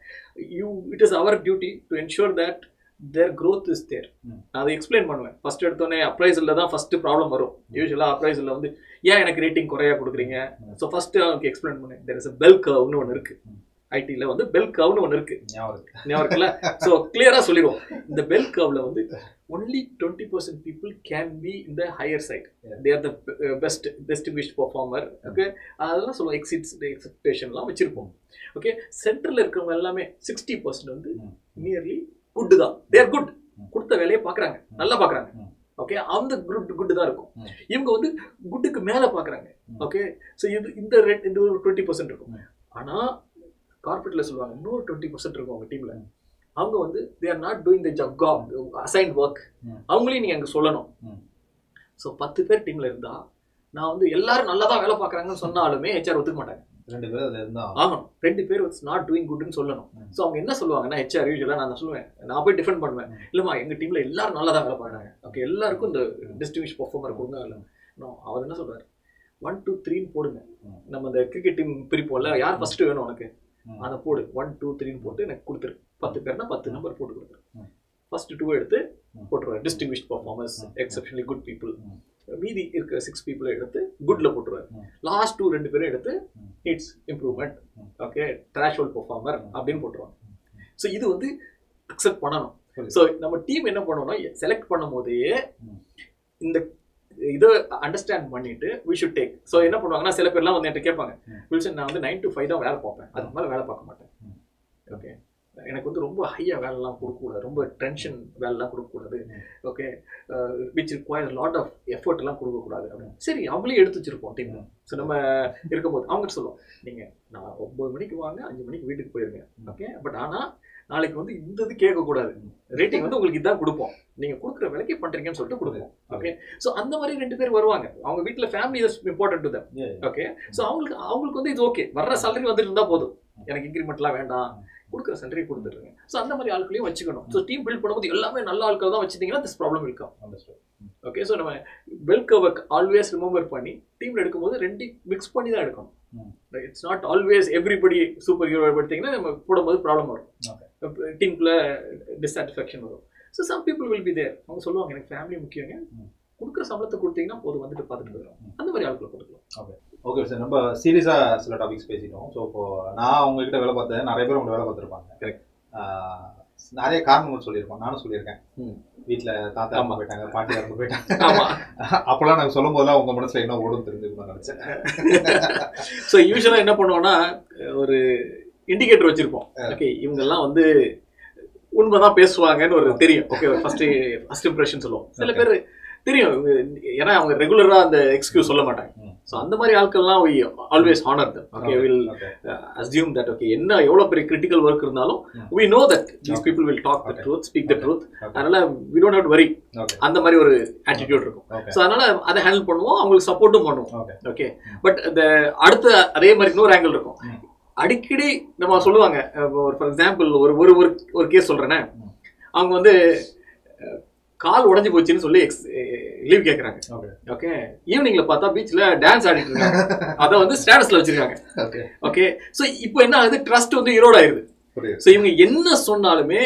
it is our duty to ensure that their growth is there. நான் அதை எக்ஸ்பிளைன் பண்ணுவேன். ஃபர்ஸ்ட் எடுத்தோடனே அப்ரைசலில் தான் ஃபஸ்ட்டு ப்ராப்ளம் வரும். யூஸ்வலாக அப்ரைசலில் வந்து ஏன் எனக்கு ரேட்டிங் குறையா கொடுக்குறீங்க. ஸோ ஃபஸ்ட்டு அவனுக்கு எக்ஸ்பிளைன் பண்ணேன், தேர் இஸ் அ பெல் கர்வ்னு ஒன்று இருக்குது. ஐடியில் வந்து பெல் கர்வ்னு ஒன்று இருக்கு, ஞாபகம் இருக்குல்ல? ஸோ கிளியராக சொல்லிடுவோம், இந்த பெல் கர்வ்ல வந்து only 20% people can be in the higher side. They are the best distinguished performer. Okay, அதெல்லாம் சொல்லுவோம், எக்ஸிட்ஸ் எக்ஸ்பெக்டேஷன்லாம் வச்சிருப்போம். ஓகே, சென்டரில் இருக்கிறவங்க எல்லாமே 60% வந்து நியர்லி குட் தான். தே ஆர் குட், கொடுத்த வேலையை பார்க்குறாங்க, நல்லா பார்க்குறாங்க. ஓகே, அந்த குட் தான் இருக்கும். இவங்க வந்து குட்டுக்கு மேலே பார்க்குறாங்க. ஓகே, ஸோ இந்த ஒரு 20% இருக்கும். ஆனால் கார்பரேட்ல சொல்லுவாங்க இன்னொரு 20% இருக்கும் அவங்க டீம்ல. அவங்க வந்து they are not doing the job assigned work. அவங்களையும் நீங்க அங்க சொல்லணும். ஸோ 10 பேர் டீம்ல இருந்தா நான் வந்து எல்லாரும் நல்லா தான் வேலை பார்க்குறாங்கன்னு சொன்னாலுமே ஹெச்ஆர் ஒத்துக்க மாட்டாங்க. 2 பேர் அதில் இருந்தா ஆகணும். 2 பேர் இட்ஸ் நாட் டூயிங் குட்னு சொல்லணும். ஸோ அவங்க என்ன சொல்லுவாங்கன்னா, ஹெச்ஆர் யூஸ்வலாக நான் சொல்லுவேன், நான் போய் டிஃபெண்ட் பண்ணுவேன், இல்லைம்மா எங்கள் டீமில் எல்லாரும் நல்லா தான் வேலை பார்க்குறாங்க. ஓகே, எல்லாருக்கும் இந்த டிஸ்டிங்விஷ் பர்ஃபார்மர் கொடுங்க. இல்லை, அவர் என்ன சொல்றாரு, 1 2 3ன்னு போடுங்க. நம்ம இந்த கிரிக்கெட் டீம் பிரிப்போம்ல, யார் ஃபர்ஸ்ட் வேணும் உனக்கு அதை போடு, 1 2 3ன்னு போட்டு எனக்கு கொடுத்துரு. 10 பேர்னா 10 நம்பர் போட்டு கொடுத்துரு. ஃபர்ஸ்ட் 2 எடுத்து போட்டுருவாரு, distinguished performers, exceptionally good people. மீதி இருக்கிற 6 பீப்புளை எடுத்து குட்ல போட்டுருவாரு. லாஸ்ட் 2 பேரும் எடுத்து needs improvement, okay, threshold performer அப்படின்னு போட்டுருவாங்க. ஸோ இது வந்து அக்செப்ட் பண்ணணும். ஸோ நம்ம டீம் என்ன பண்ணணும்னா, செலக்ட் பண்ணும் போதே இந்த இதை அண்டர்ஸ்டாண்ட் பண்ணிட்டு we should take. ஸோ என்ன பண்ணுவாங்கன்னா, சில பேர்லாம் வந்து என்கிட்ட கேட்பாங்க, வில்சன் நான் வந்து 9 to 5 தான் வேலை பார்ப்பேன், அதுக்கு மேலே வேலை பார்க்க மாட்டேன். ஓகே, எனக்கு வந்து ரொம்ப ஹையாக வேலைலாம் கொடுக்கக்கூடாது, ரொம்ப டென்ஷன் வேலைலாம் கொடுக்கக்கூடாது. Okay, which require lot of எஃபர்ட்லாம் கொடுக்கக்கூடாது அப்படின்னு. சரி, அவங்களே எடுத்து வச்சிருப்போம் டீம். ஸோ நம்ம இருக்கும்போது அவங்க சொல்லுவோம், நீங்கள் நான் 9 மணிக்கு வாங்க, 5 மணிக்கு வீட்டுக்கு போயிருங்க. ஓகே, பட் ஆனால் நாளைக்கு வந்து இந்த இது கேட்கக்கூடாது, ரேட்டிங் வந்து உங்களுக்கு இதான் கொடுப்போம், நீங்கள் கொடுக்குற வேலைக்கு பண்ணுறீங்கன்னு சொல்லிட்டு கொடுப்போம். ஓகே, ஸோ அந்த மாதிரி 2 பேர் வருவாங்க. அவங்க வீட்டில் family is important to them. Okay, so அவங்களுக்கு வந்து இது ஓகே, வர்ற சேலரி வந்துட்டு இருந்தால் போதும், எனக்கு இன்க்ரிமெண்ட்லாம் வேண்டாம், கொடுக்குற சேலரி கொடுத்துருங்க. ஸோ அந்த மாதிரி ஆட்களையும் வச்சுக்கணும். ஸோ டீம் பில்ட் பண்ணும்போது எல்லாமே நல்ல ஆட்கள் தான் வச்சுட்டீங்கன்னா திஸ் ப்ராப்ளம் இருக்கும். ஓகே, ஸோ நம்ம வெல் கவர் ஆல்வேஸ் ரிமெம்பர் பண்ணி டீமில் எடுக்கும்போது 2 மிக்ஸ் பண்ணி தான் எடுக்கணும். It's not always everybody super hero எடுத்தீங்கன்னா நம்ம போடும்போது ப்ராப்ளம் வரும், டீமுக்குள்ள டிஸ்சாட்டிஸ்ஃபேக்ஷன் வரும். So some people will be there. அவங்க சொல்லுவாங்க எனக்கு ஃபேமிலி முக்கியங்க, கொடுக்குற சம்பளத்தை கொடுத்தீங்கன்னா போதும் வந்துட்டு பார்த்துட்டு போயிடும். அந்த மாதிரி ஆட்களை கொடுக்கலாம். ஓகே ஓகே சார், நம்ம சீரியஸாக சில டாபிக்ஸ் பேசிட்டோம். ஸோ இப்போ நான் உங்ககிட்ட வேலை பார்த்தேன், நிறைய பேர் உங்களை வேலை பார்த்துருப்பாங்க. கரெக்ட். நிறைய காரணங்கள் சொல்லியிருப்போம், நானும் சொல்லியிருக்கேன். வீட்டில் தாத்தா அம்மா போயிட்டாங்க, பாட்டி இறந்து போயிட்டாங்க. அப்போல்லாம் நாங்கள் சொல்லும் போதெல்லாம் உங்கள் மனசில் என்ன ஓடும் தெரிஞ்சுக்கணும்னு நினச்சேன். ஸோ யூஸ்வலாக என்ன பண்ணுவோம்னா ஒரு இண்டிகேட்டர் வச்சுருப்போம். ஓகே இவங்கெல்லாம் வந்து உண்மைதான் பேசுவாங்கன்னு ஒரு தெரியும். ஓகே ஃபர்ஸ்ட் இம்ப்ரெஷன் சொல்லுவோம். சில பேர் தெரியும் ஏன்னா அவங்க ரெகுலராக அந்த எக்ஸ்கியூஸ் சொல்ல மாட்டாங்க. ஸோ அந்த மாதிரி ஆட்கள்லாம் we always honor them. Okay, we'll assume that okay என்ன எவ்வளோ பெரிய கிரிட்டிக்கல் ஒர்க் இருந்தாலும் we know that these people will talk the truth, speak the truth. அதனால we don't have to worry. அந்த மாதிரி ஒரு ஆட்டிடியூட் இருக்கும். ஸோ அதனால அதை ஹேண்டில் பண்ணுவோம், அவங்களுக்கு சப்போர்ட்டும் பண்ணுவோம். ஓகே பட் இந்த அடுத்த அதே மாதிரி இன்னொரு ஆங்கிள் இருக்கும். அடிக்கடி நம்ம சொல்லுவாங்க, ஃபார் எக்ஸாம்பிள் ஒரு கேஸ் சொல்றேன்னே, அவங்க வந்து கால் உடஞ்சி போச்சுன்னு சொல்லி லீவ் கேட்குறாங்க. ஓகே ஈவினிங்ல பார்த்தா பீச்ல டான்ஸ் ஆடிட்டு இருக்காங்க, அதை வந்து ஸ்டேட்டஸ்ல வச்சிருக்காங்க. ஓகே ஸோ இப்போ என்ன ஆகுது, ட்ரஸ்ட் வந்து ஈரோடு ஆயிருது. ஸோ இவங்க என்ன சொன்னாலுமே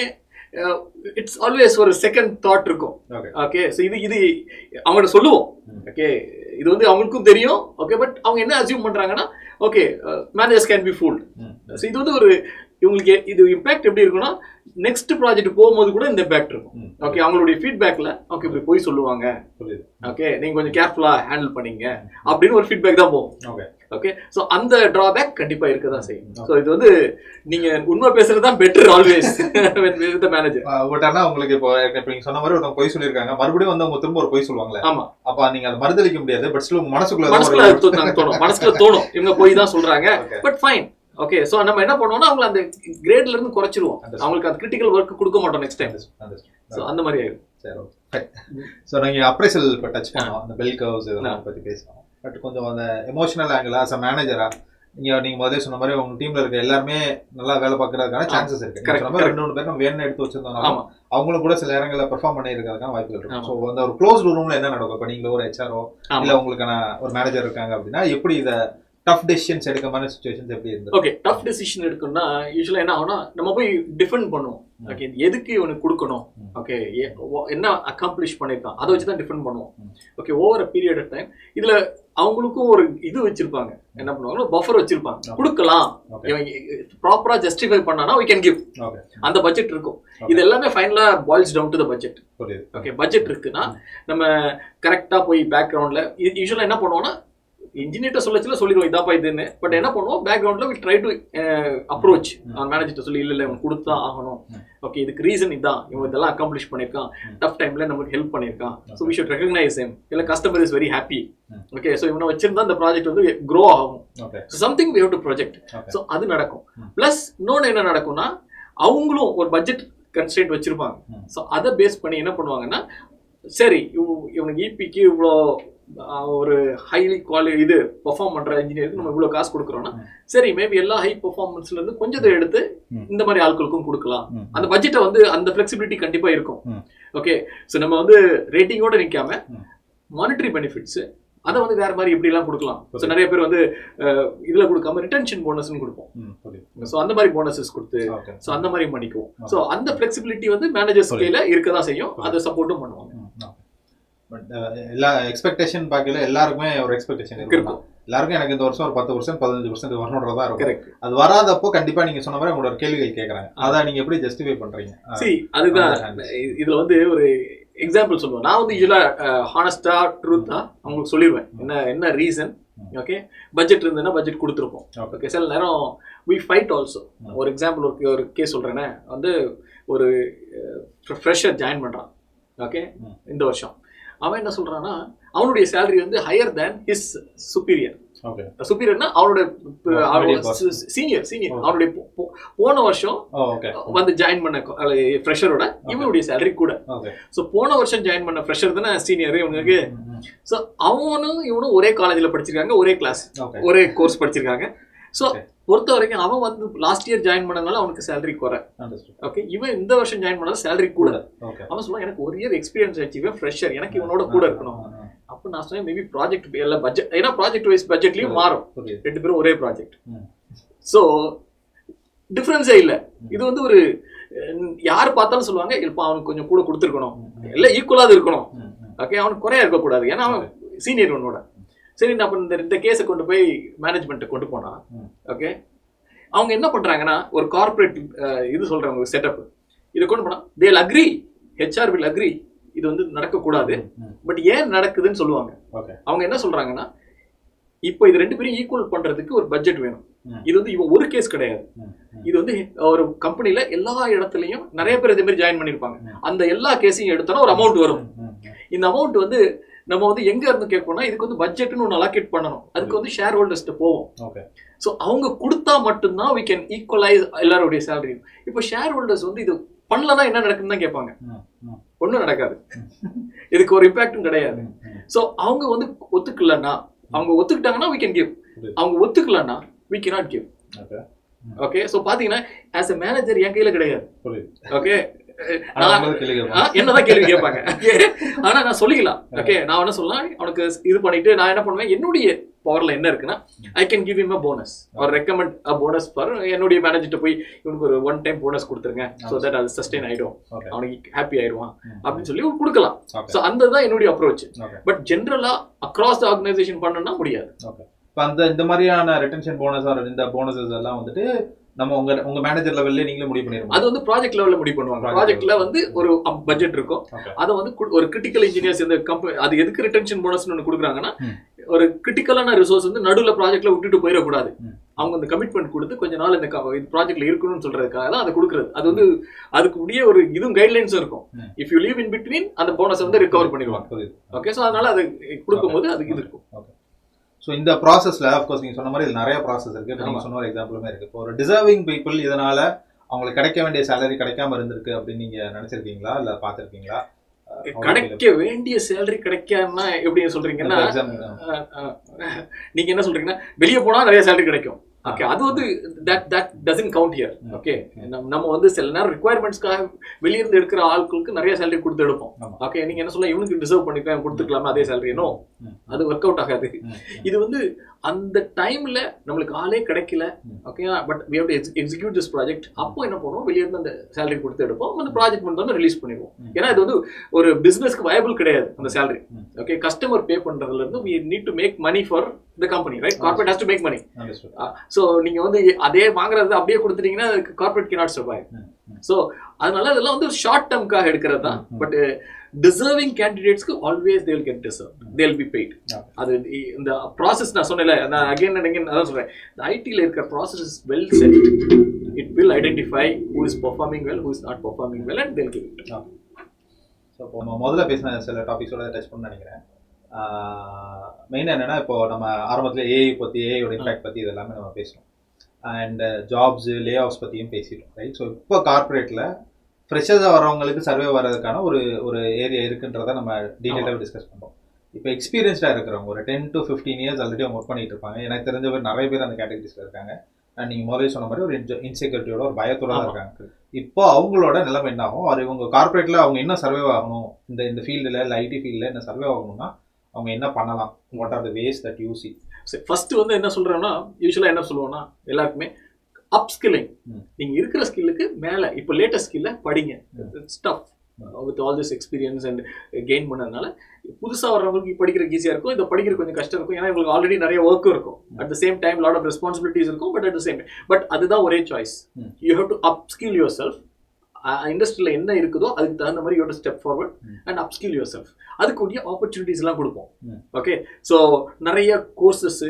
இட்ஸ் ஆல்வேஸ் ஒரு செகண்ட் தாட் இருக்கும். ஓகே ஸோ இது அவங்கள்ட்ட சொல்லுவோம். ஓகே இது வந்து அவங்களுக்கும் தெரியும். ஓகே பட் அவங்க என்ன அசியூம் பண்றாங்கன்னா okay managers can be fooled. So இது வந்து ஒரு இவங்களுக்கு இது இம்பாக்ட் எப்படி இருக்குன்னா நெக்ஸ்ட் ப்ராஜெக்ட் போகும்போது கூட இந்த இம்பாக்ட் இருக்கும். ஓகே அவங்களுடைய ஃபீட்பேக்ல ஓகே இப்படி போய் சொல்லுவாங்க, ஓகே நீங்க கொஞ்சம் கேர்ஃபுல்லா ஹேண்டில் பண்ணீங்க அப்படின்னு ஒரு ஃபீட்பேக் தான் போகும். ஓகே ஸோ அந்த டிராபேக் கண்டிப்பா இருக்க தான் செய்யும். ஸோ இது வந்து நீங்க உண்மை பேசுறது தான் better always with manager. But ஆனா உங்களுக்கு இப்போ நீங்க சொன்ன மாதிரி ஒருத்தவங்க பொய் சொல்லியிருக்காங்க, மறுபடியும் வந்து அவங்க திரும்ப ஒரு பொய் சொல்லுவாங்களே. ஆமா அப்ப நீங்க அதை மறுதளிக்க முடியாது. பட் ஸ்டில் மனசுக்குள்ள தோணும் இவங்க போய் தான் சொல்றாங்க. But fine. ஓகே சோ நம்ம என்ன பண்ணுவோம்னா அவங்களை அந்த கிரேட்ல இருந்து குறைச்சிருவோம். அவங்களுக்கு அந்த கிரிட்டிக்கல் ஒர்க் கொடுக்க மாட்டோம் நெக்ஸ்ட் டைம். சோ அந்த மாதிரி ஆயிடும். சரி ஓகே. சோ நீங்க அப்ரைசல் இப்ப டச் பண்ணோம், அந்த பெல் கர்வ்ஸ் இதெல்லாம் பத்தி பேசணும். பட் கொஞ்சம் அந்த எமோஷனல் ஆங்கிள் ஆஸ் அ மேனேஜரா நீங்க முதல்ல சொன்ன மாதிரி உங்க டீம்ல இருக்க எல்லாருமே நல்லா வேலை பார்க்கறதுக்கான சான்சஸ் இருக்கு. சொன்ன மாதிரி 2-3 பேர் நம்ம வேணும் எடுத்து வச்சிருந்தோம், அவங்களும் கூட சில இடங்கள்ல பெர்ஃபார்ம் பண்ணி இருக்கிறதுக்கான வாய்ப்புகள் இருக்கு. ஸோ அந்த ஒரு க்ளோஸ் ரூம்ல என்ன நடக்கும், இப்போ நீங்க ஒரு ஹெச்ஆர்ஓ இல்ல உங்களுக்கான ஒரு மேனேஜர் இருக்காங்க அப்படின்னா எப்படி இதை டஃப் டெசிஷன்ஸ் எடுக்க மாதிரி சிச்சுவேஷன்ஸ் எப்படி இருந்தது? ஓகே டஃப் டெசிஷன் எடுக்கணும்னா யூஸ்வலாக என்ன ஆகும்னா நம்ம போய் டிஃபெண்ட் பண்ணுவோம். ஓகே எதுக்கு இவனுக்கு கொடுக்கணும், ஓகே என்ன அக்காம்ப்ளிஷ் பண்ணியிருக்கான் அதை வச்சு தான் டிஃபெண்ட் பண்ணுவோம். Okay over a period of time இதில் அவங்களுக்கும் ஒரு இது வச்சிருப்பாங்க, என்ன பண்ணுவாங்க பஃபர் வச்சிருப்பாங்க, கொடுக்கலாம் ப்ராப்பரா ஜஸ்டிஃபை பண்ணானா we can give. அந்த பட்ஜெட் இருக்கும். இது எல்லாமே ஃபைனலா boils down to the budget. Okay budget இருக்குன்னா நம்ம கரெக்டா போய் பேக்ரவுண்ட்ல யூஸ்வலா என்ன பண்ணுவோம்னா இன்ஜினியர்ட்ட சொல்லிடுவோம் இதாப்பா இதுன்னு. பட் என்ன பண்ணுவோம் பேக்ரவுண்ட்ல வி ட்ரை டு அப்ரோச் மேனேஜர்ட்ட சொல்லி இல்லை இவன் கொடுத்தா ஆகணும், ஓகே இதுக்கு ரீசன் இதான், இவன் இதெல்லாம் அக்காம்ப்ளிஷ் பண்ணியிருக்கான், டஃப் டைம்ல நமக்கு ஹெல்ப் பண்ணியிருக்கான், so we should recognise him, இல்லை customer is very happy. Okay so இவனை வச்சிருந்தா அந்த ப்ராஜெக்ட் வந்து க்ரோ ஆகும். Something we have to project. So அது நடக்கும். பிளஸ் இன்னொன்று என்ன நடக்கும்னா அவங்களும் ஒரு பட்ஜெட் கன்ஸ்ட்ரெயின்ட் வச்சிருப்பாங்க. ஸோ அதை பேஸ் பண்ணி என்ன பண்ணுவாங்கன்னா சரி இவனுக்கு இபிக்கு இவ்வளோ ஒரு ஹைலி குவாலிட்டி இது பெர்ஃபார்ம் பண்ற இன்ஜினியருக்கு நம்ம இவ்வளவு காசு கொடுக்குறோம்னா சரி மேபி எல்லா ஹை பெர்ஃபார்மன்ஸ்ல இருந்து கொஞ்சத்தை எடுத்து இந்த மாதிரி ஆட்களுக்கும் கொடுக்கலாம். அந்த பட்ஜெட்டை வந்து அந்த ஃபிளெக்சிபிலிட்டி கண்டிப்பா இருக்கும். ஓகே ஸோ நம்ம வந்து ரேட்டிங்கோட நிற்காம மானிட்டரி பெனிஃபிட்ஸ் அதை வந்து வேற மாதிரி எப்படி எல்லாம் கொடுக்கலாம். ஸோ நிறைய பேர் வந்து இதுல கொடுக்காம ரிட்டன்ஷன் போனஸ்ன்னு கொடுப்போம். ஸோ அந்த மாதிரி போனஸஸ் கொடுத்து ஸோ அந்த மாதிரி பண்ணிக்குவோம். ஸோ அந்த ஃபிளெக்சிபிலிட்டி வந்து மேனேஜர்ஸ் கையில இருக்கதான் செய்யும், அதை சப்போர்ட்டும் பண்ணுவாங்க. பட் எல்லா எக்ஸ்பெக்டேஷன் பார்க்கல எல்லாருக்குமே ஒரு எக்ஸ்பெக்டேஷன் இருக்கும். எல்லாருக்கும் எனக்கு இந்த வருஷம் ஒரு 10% 15% வரணுன்றதா இருக்கும். அது வராதப்போ கண்டிப்பா நீங்க சொன்ன மாதிரி உங்களோட கேள்விகள் கேட்கறாங்க, அதான் நீங்க எப்படி ஜஸ்டிஃபை பண்றீங்க? சரி அதுதான் இதுல வந்து ஒரு எக்ஸாம்பிள் சொல்லுவேன். நான் வந்து யூஸ்வலா ஹானஸ்டா ட்ரூத்தா அவங்களுக்கு சொல்லிடுவேன் என்ன ரீசன். ஓகே பட்ஜெட் இருந்ததுன்னா பட்ஜெட் கொடுத்துருப்போம். ஓகே சில நேரம் வி ஃபைட் ஆல்சோ. ஒரு எக்ஸாம்பிள் ஒரு கேஸ் சொல்றேன்னா வந்து ஒரு ஃப்ரெஷர் ஜாயின் பண்றான். ஓகே இந்த வருஷம் அவன் என்ன சொல்றான்னா அவனுடைய சேலரி வந்து ஹையர் தேன் ஹிஸ் சுப்பீரியர். சுப்பீரியர்னா அவனுடைய சீனியர் அவனுடைய போன வருஷம் வந்து ஜாயின் பண்ண ஃப்ரெஷரோட இவனுடைய சேலரி கூட. ஸோ போன வருஷம் ஜாயின் பண்ண ஃப்ரெஷர் தானே சீனியர் இவனுக்கு. ஸோ அவனும் இவனும் ஒரே காலேஜில் படிச்சிருக்காங்க, ஒரே கிளாஸ் ஒரே கோர்ஸ் படிச்சிருக்காங்க. ஸோ பொறுத்த வரைக்கும் அவன் வந்து லாஸ்ட் இயர் ஜாயின் பண்ணனால அவனுக்கு சேலரி குறை. ஓகே இவன் இந்த வருஷம் ஜாயின் பண்ணாலும் சேலரி கூட. அவன் சொல்லுவான் எனக்கு ஒரு இயர் எக்ஸ்பீரியன்ஸ் ஆச்சு, இவன் ஃப்ரெஷர், எனக்கு இவனோட கூட இருக்கணும். அப்போ நான் சொன்னேன் மேபி ப்ராஜெக்ட் எல்லாம் பட்ஜெட், ஏன்னா ப்ராஜெக்ட் வைஸ் பட்ஜெட்லயும் மாறும், ரெண்டு பேரும் ஒரே ப்ராஜெக்ட். ஸோ டிஃப்ரென்ஸே இல்லை. இது வந்து ஒரு யார் பார்த்தாலும் சொல்லுவாங்க இப்போ அவனுக்கு கொஞ்சம் கூட கொடுத்துருக்கணும், எல்லாம் ஈக்குவலாக இருக்கணும். ஓகே, அவனுக்கு குறையா இருக்கக்கூடாது, ஏன்னா அவன் சீனியர் உன்னோட. சரி, நான் இந்த கேஸை கொண்டு போய் மேனேஜ்மெண்ட்டை கொண்டு போனா, ஓகே, அவங்க என்ன பண்றாங்கன்னா ஒரு கார்பரேட் இது சொல்றாங்க செட்டப், இதை கொண்டு போனா தேல் அக்ரி, ஹெச்ஆர் வில் அக்ரி இது வந்து நடக்கக்கூடாது. பட் ஏன் நடக்குதுன்னு சொல்லுவாங்க. அவங்க என்ன சொல்றாங்கன்னா இப்போ இது ரெண்டு பேரும் ஈக்குவல் பண்றதுக்கு ஒரு பட்ஜெட் வேணும். இது வந்து இவன் ஒரு கேஸ் கிடையாது, இது வந்து ஒரு கம்பெனில எல்லா இடத்துலயும் நிறைய பேர் இதே மாதிரி ஜாயின் பண்ணிருப்பாங்க. அந்த எல்லா கேஸையும் எடுத்தோம்னா ஒரு அமௌண்ட் வரும். இந்த அமௌண்ட் வந்து நம்ம வந்து எங்க இருந்து கேட்போம்னா இதுக்கு வந்து பட்ஜெட்னு ஒன்று அலாகேட் பண்ணணும், அதுக்கு வந்து ஷேர் ஹோல்டர்ஸ்ட்டு போவோம். ஸோ அவங்க கொடுத்தா மட்டும்தான் we can equalize எல்லாருடைய சேலரி. இப்போ ஷேர் ஹோல்டர்ஸ் வந்து இது பண்ணலன்னா என்ன நடக்குன்னு தான் கேட்பாங்க. ஒன்றும் நடக்காது, இதுக்கு ஒரு இம்பாக்டும் கிடையாது. ஸோ அவங்க வந்து ஒத்துக்கலன்னா, அவங்க ஒத்துக்கிட்டாங்கன்னா we can give, அவங்க ஒத்துக்கலன்னா we cannot give. Okay, so பாத்தீங்கன்னா ஆஸ் எ மேனேஜர் என் கையில கிடையாது. ஓகே, என்னதான் கேள்வி கேட்பாங்க, ஆனா நான் சொல்லிக்கலாம். ஓகே, நான் என்ன சொல்லலாம், அவனுக்கு இது பண்ணிட்டு நான் என்ன பண்ணுவேன், என்னுடைய பவர்ல என்ன இருக்குன்னா I can give him a bonus or recommend a bonus for, என்னுடைய மேனேஜர்கிட்ட போய் இவனுக்கு ஒரு ஒன் டைம் போனஸ் கொடுத்துருங்க, ஸோ தட் அது சஸ்டெயின் ஆயிடும், அவனுக்கு ஹாப்பி ஆயிடுவான் அப்படின்னு சொல்லி கொடுக்கலாம். ஸோ அந்த தான் என்னுடைய அப்ரோச். பட் ஜென்ரலா அக்ராஸ் த ஆர்கனைசேஷன் பண்ணணும்னா முடியாது. இப்போ இந்த மாதிரியான ரிட்டன்ஷன் போனஸ் ஆர் இந்த போனஸஸ் எல்லாம் வந்துட்டு நம்ம உங்க மேனேஜர் லெவல்ல நீங்களே முடிவு பண்ணிடுவோம். அது வந்து ப்ராஜெக்ட் லெவல்ல முடிவு பண்ணுவாங்க. ப்ராஜெக்ட்ல வந்து ஒரு பட்ஜெட் இருக்கும், அதை வந்து ஒரு கிரிட்டிக்கல் இன்ஜினியர்ஸ் இந்த கம்பெனி அது எதுக்கு ரிட்டன்ஷன் போனஸ்னு ஒன்று கொடுக்குறாங்கன்னா ஒரு கிரிட்டிக்கலான ரிசோர்ஸ் வந்து நடுவில் ப்ராஜெக்ட்ல விட்டுட்டு போயிடக்கூடாது. அவங்க அந்த கமிட்மெண்ட் கொடுத்து கொஞ்ச நாள் இந்த ப்ராஜெக்ட்ல இருக்கணும்னு சொல்றதுக்காக தான் அதை கொடுக்குறது. அது வந்து அதுக்கு உடைய ஒரு இதுவும் கைட்லைன்ஸும் இருக்கும். If you leave in between அந்த போனஸ் வந்து ரிகவர் பண்ணிடுவாங்க. ஓகே, ஸோ அதனால அது கொடுக்கும்போது அதுக்கு இது இருக்கும். ஸோ இந்த ப்ராசஸில் அஃப்கோர்ஸ் நீங்கள் சொன்ன மாதிரி இது நிறைய ப்ராசஸ் இருக்குது. இப்போ நீங்கள் சொன்ன ஒரு எக்ஸாம்பிளுமே இருக்குது. இப்போ ஒரு டிசர்விங் பீப்புள் இதனால் அவங்களுக்கு கிடைக்க வேண்டிய சேலரி கிடைக்காம இருந்திருக்கு அப்படின்னு நீங்கள் நினச்சிருக்கீங்களா, இல்லை பார்த்துருக்கீங்களா? கிடைக்க வேண்டிய சேலரி கிடைக்காம எப்படி சொல்றீங்கன்னா, நீங்க என்ன சொல்றீங்கன்னா வெளியே போனா நிறைய சேலரி கிடைக்கும். ஓகே, அது வந்து that doesn't count here. Okay, நம்ம வந்து சில நேரம் ரிக்வயர்மெண்ட்ஸ்க்காக வெளியிருந்து எடுக்கிற ஆட்களுக்கு நிறைய சேலரி கொடுத்து எடுப்போம். ஓகே, நீங்க என்ன சொல்ல இவனுக்கு டிசர்வ் பண்ணிக்கலாம் கொடுத்துக்கலாமா அதே சேலரி, நோ, அது ஒர்க் அவுட் ஆகாது. இது வந்து அந்த டைம்ல நம்மளுக்கு ஆளே கிடைக்கல. Okay, but we have to execute this project. அப்போ என்ன பண்ணுவோம், வெளியிருந்து அந்த சேலரி கொடுத்து எடுப்போம், அந்த ப்ராஜெக்ட் வந்து ரிலீஸ் பண்ணிடுவோம். ஏன்னா இது வந்து ஒரு பிசினஸ்க்கு வயபிள் கிடையாது அந்த சேலரி. ஓகே, கஸ்டமர் பே பண்றதுல இருந்து we need to make money for the company, right? Corporate has to make money. So நீங்க வந்து அதே வாங்குறது அப்படியே கொடுத்துட்டீங்கன்னா கார்பரேட் cannot survive. ஸோ அதனால இதெல்லாம் வந்து ஷார்ட் டேர்ம்காக எடுக்கிறது தான். பட் டிசர்விங் கேண்டிடேட்ஸ்க்கு always they will get deserved, they will be paid. அது இந்த ப்ராசஸ் நான் சொன்னேன்ல, நான் அகைன் அண்ட் அகைன் அதான் சொல்றேன், இந்த ஐடியில் இருக்கிற process is well set. It will identify who is performing well, who is not performing well, and they'll give it. So இப்போ முதல்ல பேசின சில டாபிக்ஸோட டச் பண்ண நினைக்கிறேன். மெயினாக என்னென்னா இப்போ நம்ம ஆரம்பத்தில் ஏஐ பற்றி, ஏஐயோட இம்பாக்ட் பற்றி இதெல்லாமே நம்ம பேசணும். அண்ட் ஜாப்ஸு லே ஆஃப்ஸ் பற்றியும் பேசிட்டோம், ரைட்? ஸோ இப்போ கார்பரேட்டில் ஃப்ரெஷர்ஸாக வரவங்களுக்கு சர்வே வர்றதுக்கான ஒரு ஏரியா இருக்குன்றதை நம்ம டீட்டெயிலாக டிஸ்கஸ் பண்ணுறோம். இப்போ எக்ஸ்பீரியன்ஸ்டாக இருக்கிறவங்க ஒரு 10 to 15 years ஆல்ரெடி அவங்க ஒர்க் பண்ணிட்டு இருப்பாங்க. எனக்கு தெரிஞ்சவர் நிறைய பேர் அந்த கேட்டகரிஸில் இருக்காங்க. நீங்கள் முதல்ல சொன்ன மாதிரி ஒரு இன்செக்யூரிட்டியோட ஒரு பயத்தோட தான் இருக்காங்க. இப்போ அவங்களோட நிலைமை என்ன ஆகும், அது இவங்க கார்பரேட்டில் அவங்க என்ன சர்வே ஆகணும், இந்த ஃபீல்டில் இல்லை ஐடி ஃபீல்டில் என்ன சர்வே ஆகணும்னா அவங்க என்ன பண்ணலாம், what are the ways that you see? First வந்து என்ன சொல்றோம்னா, யூஸ்வலாக என்ன சொல்லுவோம்னா எல்லாருக்குமே அப் ஸ்கில்லிங். நீங்க இருக்கிற ஸ்கில்லுக்கு மேல இப்போ லேட்டஸ்ட் ஸ்கில்ல படிங்க. Stuff with all this experience and gain பண்ணதுனால புதுசாக வர்றவங்களுக்கு படிக்கிறதுக்கு ஈஸியாக இருக்கும், இதை படிக்கிற கொஞ்சம் கஷ்டம் இருக்கும். ஏன்னா உங்களுக்கு ஆல்ரெடி நிறைய ஒர்க்கும் இருக்கும், at the same time lot of responsibilities இருக்கும். But at the same time but அதுதான் ஒரே choice. You have to upskill yourself. இண்டஸ்ட்ரியில் என்ன இருக்குதோ அதுக்கு தகுந்த மாதிரி you have to step forward and upskill yourself. அதுக்குரிய ஆப்பர்ச்சுனிட்டிஸ்லாம் கொடுப்போம். ஓகே, ஸோ நிறைய கோர்சஸ்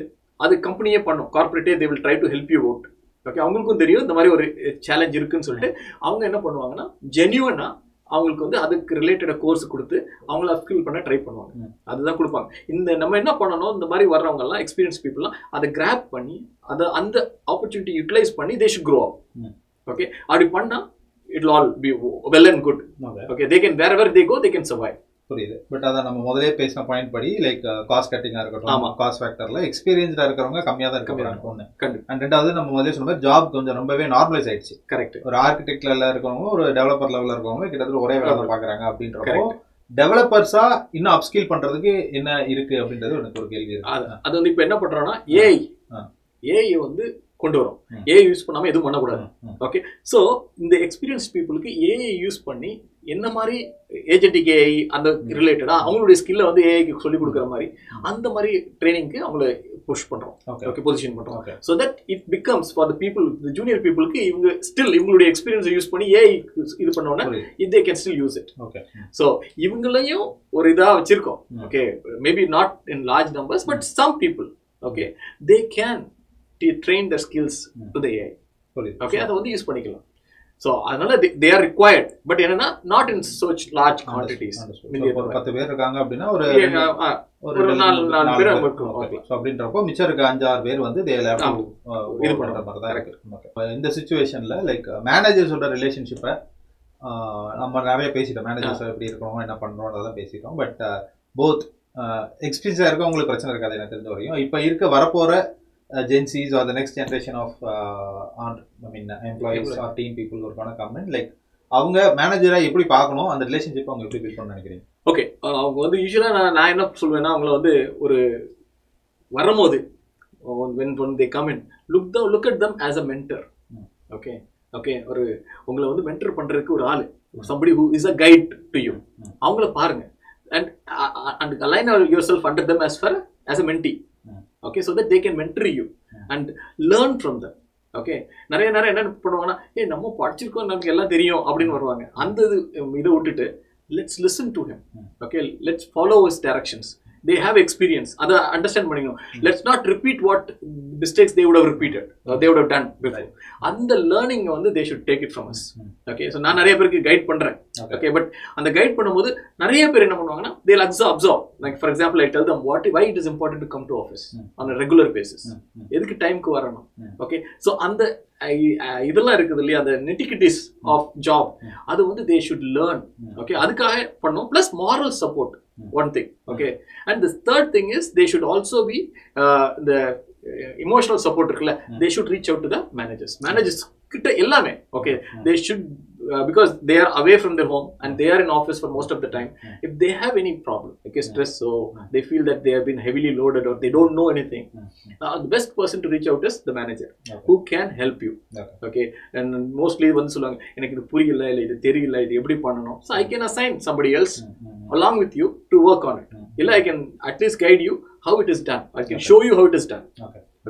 அது கம்பெனியே பண்ணும், கார்பரேட்டே they will try to help you out. Okay, அவங்களுக்கும் தெரியும் இந்த மாதிரி ஒரு சேலஞ்ச் இருக்குன்னு சொல்லிட்டு அவங்க என்ன பண்ணுவாங்கன்னா ஜென்யூனா அவங்களுக்கு வந்து அதுக்கு ரிலேட்டட் கோர்ஸ் கொடுத்து அவங்கள அப்ஸ்கில் பண்ண ட்ரை பண்ணுவாங்க. அதுதான் கொடுப்பாங்க. இந்த நம்ம என்ன பண்ணணும், இந்த மாதிரி வர்றவங்கலாம் எக்ஸ்பீரியன்ஸ் பீப்புளெலாம் அதை கிராப் பண்ணி அதை அந்த ஆப்பர்ச்சுனிட்டி யூட்டிலைஸ் பண்ணி they should grow up. Okay, அப்படி பண்ணால் it will all be well and good. Okay, they can wherever they go they can survive. புரியுது. பட் அதை நம்ம முதலே பேசின பாயிண்ட் படி லைக் காஸ்ட் கட்டிங்காக இருக்கட்டும், காஸ்ட் ஃபேக்டர்ல எக்ஸ்பீரியன்ஸ்டாக இருக்கிறவங்க கம்மியாக தான் இருக்க ஒன்று. அண்ட் ரெண்டாவது நம்ம முதலே சொன்ன மாதிரி ஜாப் கொஞ்சம் ரொம்பவே நார்மலைஸ் ஆயிடுச்சு. கரெக்ட். ஒரு ஆர்கிடெக்ட் லெவலில் இருக்கிறவங்க ஒரு டெவலப்பர் லெவலில் இருக்கிறவங்க கிட்டத்தட்ட ஒரே வேலை பார்க்குறாங்க அப்படின்றப்போ டெவலப்பர்ஸா இன்னும் அப்ஸ்கில் பண்றதுக்கு என்ன இருக்கு அப்படின்றது எனக்கு ஒரு கேள்வி இருக்கு. அது வந்து இப்போ என்ன பண்றோம்னா ஏஐ வந்து கொண்டு வரும். ஏஐ யூஸ் பண்ணாம எதுவும் பண்ணக்கூடாது. ஓகே, ஸோ இந்த எக்ஸ்பீரியன்ஸ் பீப்புளுக்கு ஏஐ யூஸ் பண்ணி என்ன மாதிரி ஏஜென்டிக் ஏஐ அந்த ரிலேட்டடா அவங்களுடைய ஸ்கில்லை வந்து ஏஐக்கு சொல்லி கொடுக்குற மாதிரி அந்த மாதிரி ட்ரைனிங்க்கு அவங்கள புஷ் பண்றோம். ஓகே, பொசிஷன் பண்றோம். So that it becomes for the people, the junior பீப்புளுக்கு இவங்க ஸ்டில் இவங்களுடைய எக்ஸ்பீரியன்ஸை யூஸ் பண்ணி ஏஐ இது பண்ணோன்னா they can still use it. Okay, so இவங்களையும் ஒரு இதாக வச்சிருக்கோம். Okay, maybe not in large numbers but some people okay they can train their skills to the AI. Okay, அதை வந்து யூஸ் பண்ணிக்கலாம். ஸோ அதனால they are required, பட் என்னன்னா not in such large quantities. 10 பேர் இருக்காங்க அப்படின்னா ஒரு 4 பேர் இருக்கும். ஸோ அப்படின்றப்போ மிச்சம் இருக்க 5-6 பேர் வந்து இது பண்ற மாதிரி தான் இருக்கு. இந்த சிச்சுவேஷன்ல லைக் மேனேஜர்ஸோட ரிலேஷன்ஷிப்பை நம்ம நிறைய பேசிட்டோம். மேனேஜர்ஸ் எப்படி இருக்கணும், என்ன பண்றோம், அதெல்லாம் பேசிட்டோம். பட் போத் எக்ஸ்பீரியன்ஸா இருக்க உங்களுக்கு பிரச்சனை இருக்காது எனக்கு தெரிஞ்ச வரையும். இப்போ இருக்க வரப்போற Gen Zs or the next generation of employees or team people who are going to come in, like அவங்க மேனேஜரா எப்படி பார்க்கணும், அந்த ரிலேஷன்ஷிப் அவங்க எப்படி பில்ட் பண்ண நினைக்கிறீங்க? ஓகே, அவங்க வந்து யூஸ்வலா நான் என்ன சொல்வேன்னா அவங்கள வந்து ஒரு வரும்போது when they come in look at them as a mentor. Okay, ஒரு உங்களை வந்து மென்டர் பண்றதுக்கு ஒரு ஆளு, somebody who is a guide to you. அவங்கள பாருங்க and align yourself under them as a mentee. Okay, so that they can mentor you and learn from them. Okay, நிறைய என்ன பண்ணுவாங்கன்னா நம்ம படிச்சிருக்கோம், நமக்கு எல்லாம் தெரியும் அப்படின்னு வருவாங்க. அந்த இதை விட்டுட்டு let's listen to him. Okay, let's follow his directions. They have experience, அதை அண்டர்ஸ்டாண்ட் பண்ணிக்கணும். Let's not repeat what mistakes they would have repeated or they would have done before. அந்த லேர்னிங் வந்து they should take it from us. Okay, so நான் நிறைய பேருக்கு guide பண்றேன். Okay, but அந்த guide பண்ணும்போது நிறைய பேர் என்ன பண்ணுவாங்கன்னா they'll absorb. Like for example, I tell them why it is important to come to office on a regular basis. எதுக்கு டைம்க்கு வரணும். Okay, so அந்த இதெல்லாம் இருக்குது இல்லையா, அந்த nitty-gritties ஆஃப் ஜாப், அது வந்து they should learn. Okay, அதுக்காக பண்ணோம். Plus moral support, one thing. Okay, and the third thing is they should also be the emotional support இருக்குல்ல, they should reach out to the managers கிட்ட எல்லாமே. Okay, they should because they are away from their home and they are in office for most of the time. If they have any problem, okay, stress, so they feel that they have been heavily loaded or they don't know anything, the best person to reach out is the manager who can help you. Okay, and mostly வந்து சொல்லுவாங்க எனக்கு இது புரியல, இல்லை இது தெரியல, இது எப்படி பண்ணணும். So I can assign somebody else along with you to work on it. இல்லை I can at least guide you how it is done. I can show you how it is done.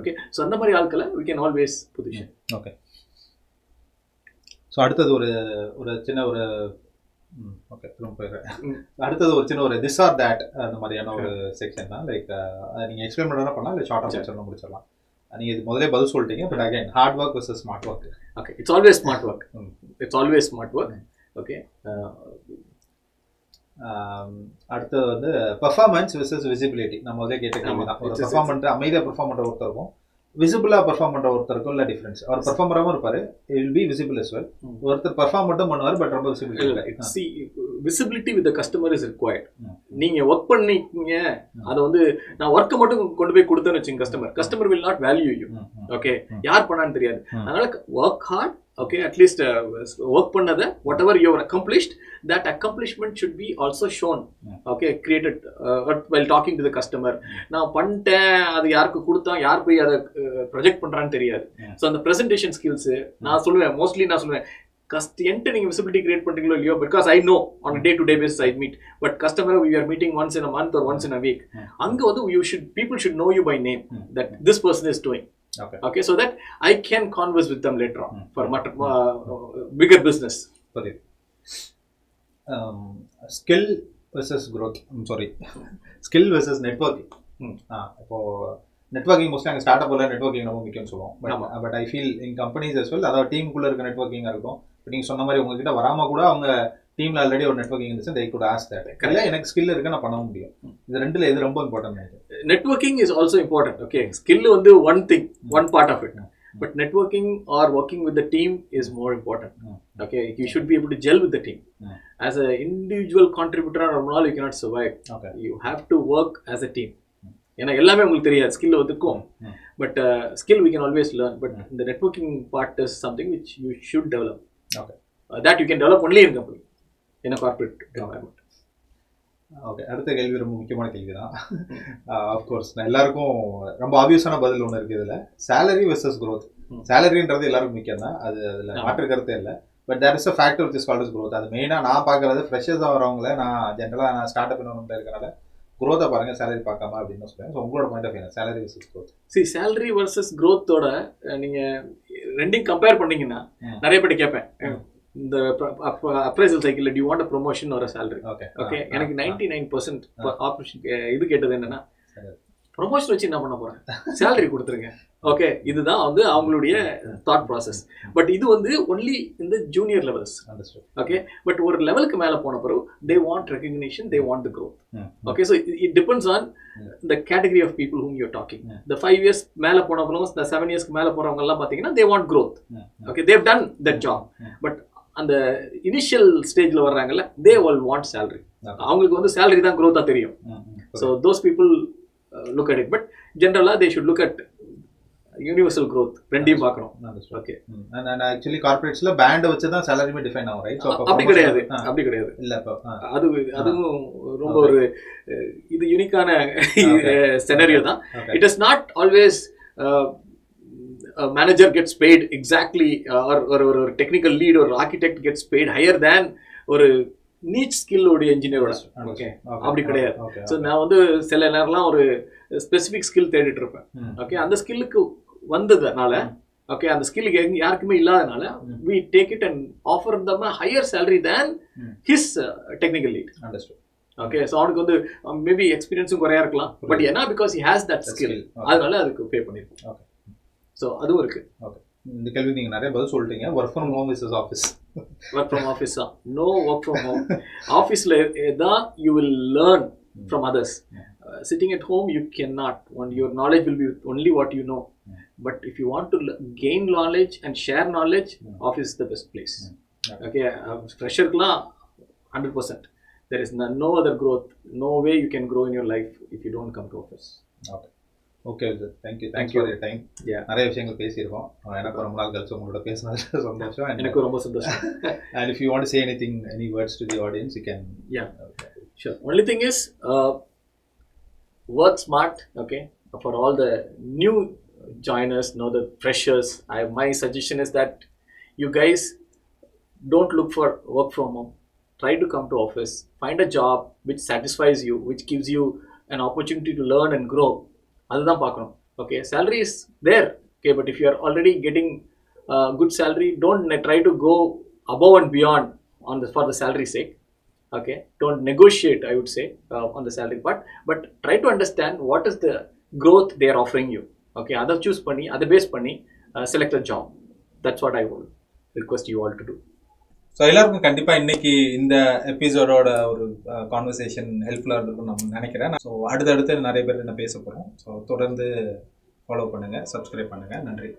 Okay, so அந்த மாதிரி ஆட்களை we can always position. Okay, so அடுத்தது ஒரு சின்ன ஒரு okay திரும்ப போயிடுறேன். அடுத்தது ஒரு சின்ன ஒரு திஸ் ஆர் தேட் அந்த மாதிரியான ஒரு செக்ஷன் தான். லைக் நீங்கள் எக்ஸ்பிளைன் பண்ணுறதா பண்ணலாம், இல்லை ஷார்ட்டாக முடிச்சிடலாம். நீங்கள் இது முதலே பதில் சொல்லிட்டீங்க. But again hard work versus smart work. Okay, it's always smart work. It's always smart work. Okay, அடுத்தது வந்து பெர்ஃபார்மன்ஸ் வர்சஸ் விசிபிலிட்டி. நம்ம முதலே கேட்ட கேள்வி தான். ஒரு பெர்ஃபார்மன்ட் அமைதியாக பெர்ஃபார்ம் பண்ணுற ஒருத்தருக்கும் விசிபிளாக பெர்ஃபார்ம் பண்ணுற ஒருத்தருக்கும் இல்லை டிஃப்ரென்ஸ். அவர் பெர்ஃபார்மராகவும் இருப்பார், it will be visible as well. ஒருத்தர் பெர்ஃபார்ம் மட்டும் பண்ணுவார், பட் ரொம்ப விசிபிலிட்டி இல்லை. Visibility with the customer is required. நீங்கள் ஒர்க் பண்ணிக்கீங்க, அதை வந்து நான் ஒர்க்கை மட்டும் கொண்டு போய் கொடுத்தேன்னு வச்சுங்க, customer will not value you. Okay, யார் பண்ணான்னு தெரியாது. அதனால work hard. Okay, at least work பண்ணதை whatever you have accomplished, that accomplishment should be also shown. Okay, created while talking to the customer. நான் பண்ணிட்டேன், அது யாருக்கு கொடுத்தா, யார் போய் அதை ப்ரொஜெக்ட் பண்ணுறான்னு தெரியாது. ஸோ அந்த ப்ரெசன்டேஷன் ஸ்கில்ஸு நான் சொல்லுவேன், மோஸ்ட்லி நான் சொல்லுவேன் என்கிட்ட நீங்கள் விசிபிலிட்டி கிரியேட் பண்ணுறீங்களோ இல்லையோ, because I know on day to day basis I meet, but customer we are meeting once in a month or once in a week. அங்கே வந்து people should know you by name, that this person is doing. Okay, so that I can converse with them later on for bigger business. Sorry, skill versus growth. Skill versus networking. இப்போ networking mostly அங்கே start அப்பில் networking ரொம்ப முக்கியம்னு சொல்லுவோம். But I feel in companies as well, அதாவது டீமுக்குள்ளே இருக்க நெட்வொர்க்கிங்காக இருக்கும். இப்போ நீங்கள் சொன்ன மாதிரி உங்ககிட்ட வராமல் கூட அவங்க டீமில் ஆல்ரெடி ஒரு நெட்வொர்க்கிங் இருந்துச்சு, they could ask that. இல்லை எனக்கு ஸ்கில் இருக்கு, நான் பண்ண முடியும். இது ரெண்டுல எது ரொம்ப important? Networking is also important. Okay, skill வந்து one thing, one part of it, but networking or working with the team is more important. Okay, you should be able to gel with the team. As an individual contributor or all, you cannot survive. You have to work as a team. ஏன்னா எல்லாமே உங்களுக்கு தெரியாது, skill வந்துக்கும், but skill we can always learn, but the networking part is something which you should develop. That you can develop only in company, in a corporate environment. Okay, அடுத்த கேள்வி ரொம்ப முக்கியமான கேள்வி தான். ஆஃப்கோர்ஸ் நான் எல்லாருக்கும் ரொம்ப ஆப்வியஸான பதில் ஒன்று இருக்குது இதில். Salary versus growth. சேலரின்றது எல்லாருக்கும் முக்கியம் தான், அது அதில் மாற்று கருத்தே இல்லை. But there is a factor which is called is growth. அது மெயினாக நான் பார்க்குறது ஃப்ரெஷர்ஸாக வரவங்கள நான் ஜென்ரலாக நான் ஸ்டார்ட் அப் இன்வெஸ்ட்மெண்ட்டில் இருக்கனால growth-அ பாருங்கள், சேலரி பார்க்காம அப்படின்னு சொல்லுவேன். ஸோ உங்களோட point of view salary versus growth. Salary versus growth-ஓட நீங்கள் ரெண்டையும் கம்பேர் பண்ணீங்கன்னா நிறைய பேர் கேட்பேன், இந்த appraisal cycle do you want a promotion ஒரு சேலரி. ஓகே, எனக்கு 99% ஆப்ரேஷன் இது கேட்டது என்னன்னா, ப்ரொமோஷன் வச்சு என்ன பண்ண போறேன், சேலரி கொடுத்துருங்க. ஓகே, இதுதான் வந்து அவங்களுடைய தாட் ப்ராசஸ். பட் இது வந்து ஒன்லி இந்த ஜூனியர் லெவல்ஸ். ஓகே, பட் ஒரு லெவலுக்கு மேலே போன பிறகு they want recognition, they want the growth. Okay, so it depends on the category of people whom you're talking. The 5 years மேல போனவங்களும் the 7 years மேல போறவங்க எல்லாம் பாத்தீங்கன்னா they want growth. Okay, they've done that job. But அந்த initial ஸ்டேஜ்ல வர்றாங்கல்ல, they all want salary. அவங்களுக்கு வந்து salary தான் growth-ஆ தெரியும். So those people look at it. But generally they should look at universal growth ரெண்டையும் பார்க்கணும். ஓகே, நான் ஆக்சுவலி கார்ப்பரேட்ஸ்ல பேண்ட் வச்சு தான் சேலரியுமே டிஃபைன் ஆகும், ரைட்? அப்படி கிடையாது, அப்படி கிடையாது. இல்ல, இப்போ அதுவும் ரொம்ப ஒரு இது யூனிக்கான செனரியோ தான். It is not always manager gets paid exactly, ஒரு டெக்னிக்கல் லீட் ஒரு architect gets paid higher than ஒரு நீச் ஸ்கில்லோடைய இன்ஜினியரோட. ஓகே, அப்படி கிடையாது. ஸோ நான் வந்து சில நேரம்லாம் ஒரு ஸ்பெசிஃபிக் ஸ்கில் தேடிட்டு இருப்பேன். ஓகே, அந்த ஸ்கில்லுக்கு வந்ததுனால, ஓகே, அந்த ஸ்கில்லுக்கு யாருக்குமே இல்லாதனால we take it and offer them a higher salary than his technical lead. Okay, so அவனுக்கு வந்து மேபி எக்ஸ்பீரியன்ஸும் குறையா இருக்கலாம், பட் ஏன்னா because he has that skill, அதனால அதுக்கு பே பண்ணிருக்கோம். ஓகே, ஸோ அதுவும் இருக்கு. ஓகே, இந்த கேள்வி நீங்க நிறைய பதில் சொல்லிட்டீங்க. Work from home versus office. Work from office தான், நோ ஒர்க் ஃப்ரம் ஹோம். ஆஃபீஸில் தான் you will learn from others. Sitting at home you cannot. Your knowledge will be only what you know. But if you want to gain knowledge and share knowledge, office is the best place. Okay, fresher kla 100%. There is no other growth, no way you can grow in your life if you don't come to office. Okay sir, thank you for your time. நிறைய விஷயங்கள் பேசியிருக்கோம். எனக்கு ரொம்ப நாள் கழிச்சு உங்களோட பேசினது சந்தோஷம். எனக்கு ரொம்ப சந்தோஷம். And if you want to say anything, any words to the audience, you can. Sure. Only thing is work smart. Okay, for all the new joiners, the freshers, my suggestion is that you guys don't look for work from home. Try to come to office, find a job which satisfies you, which gives you an opportunity to learn and grow. அதுதான் பார்க்கணும். Okay, salary is there. Okay, but if you are already getting good salary, don't try to go above and beyond for the salary sake. Okay, don't negotiate, I would say, on the salary part, but try to understand what is the growth they are offering you. Okay, அதை choose பண்ணி, அதை base பண்ணி select a job. That's what I will request you all to do. So எல்லாருக்கும் கண்டிப்பாக இன்னைக்கு இந்த எபிசோடோட ஒரு கான்வர்சேஷன் ஹெல்ப்ஃபுல்லாக இருந்திருக்கும்னு நான் நினைக்கிறேன். ஸோ அடுத்தடுத்து நிறைய பேர் என்ன பேச போகிறோம். ஸோ தொடர்ந்து ஃபாலோ பண்ணுங்கள், சப்ஸ்கிரைப் பண்ணுங்கள். நன்றி.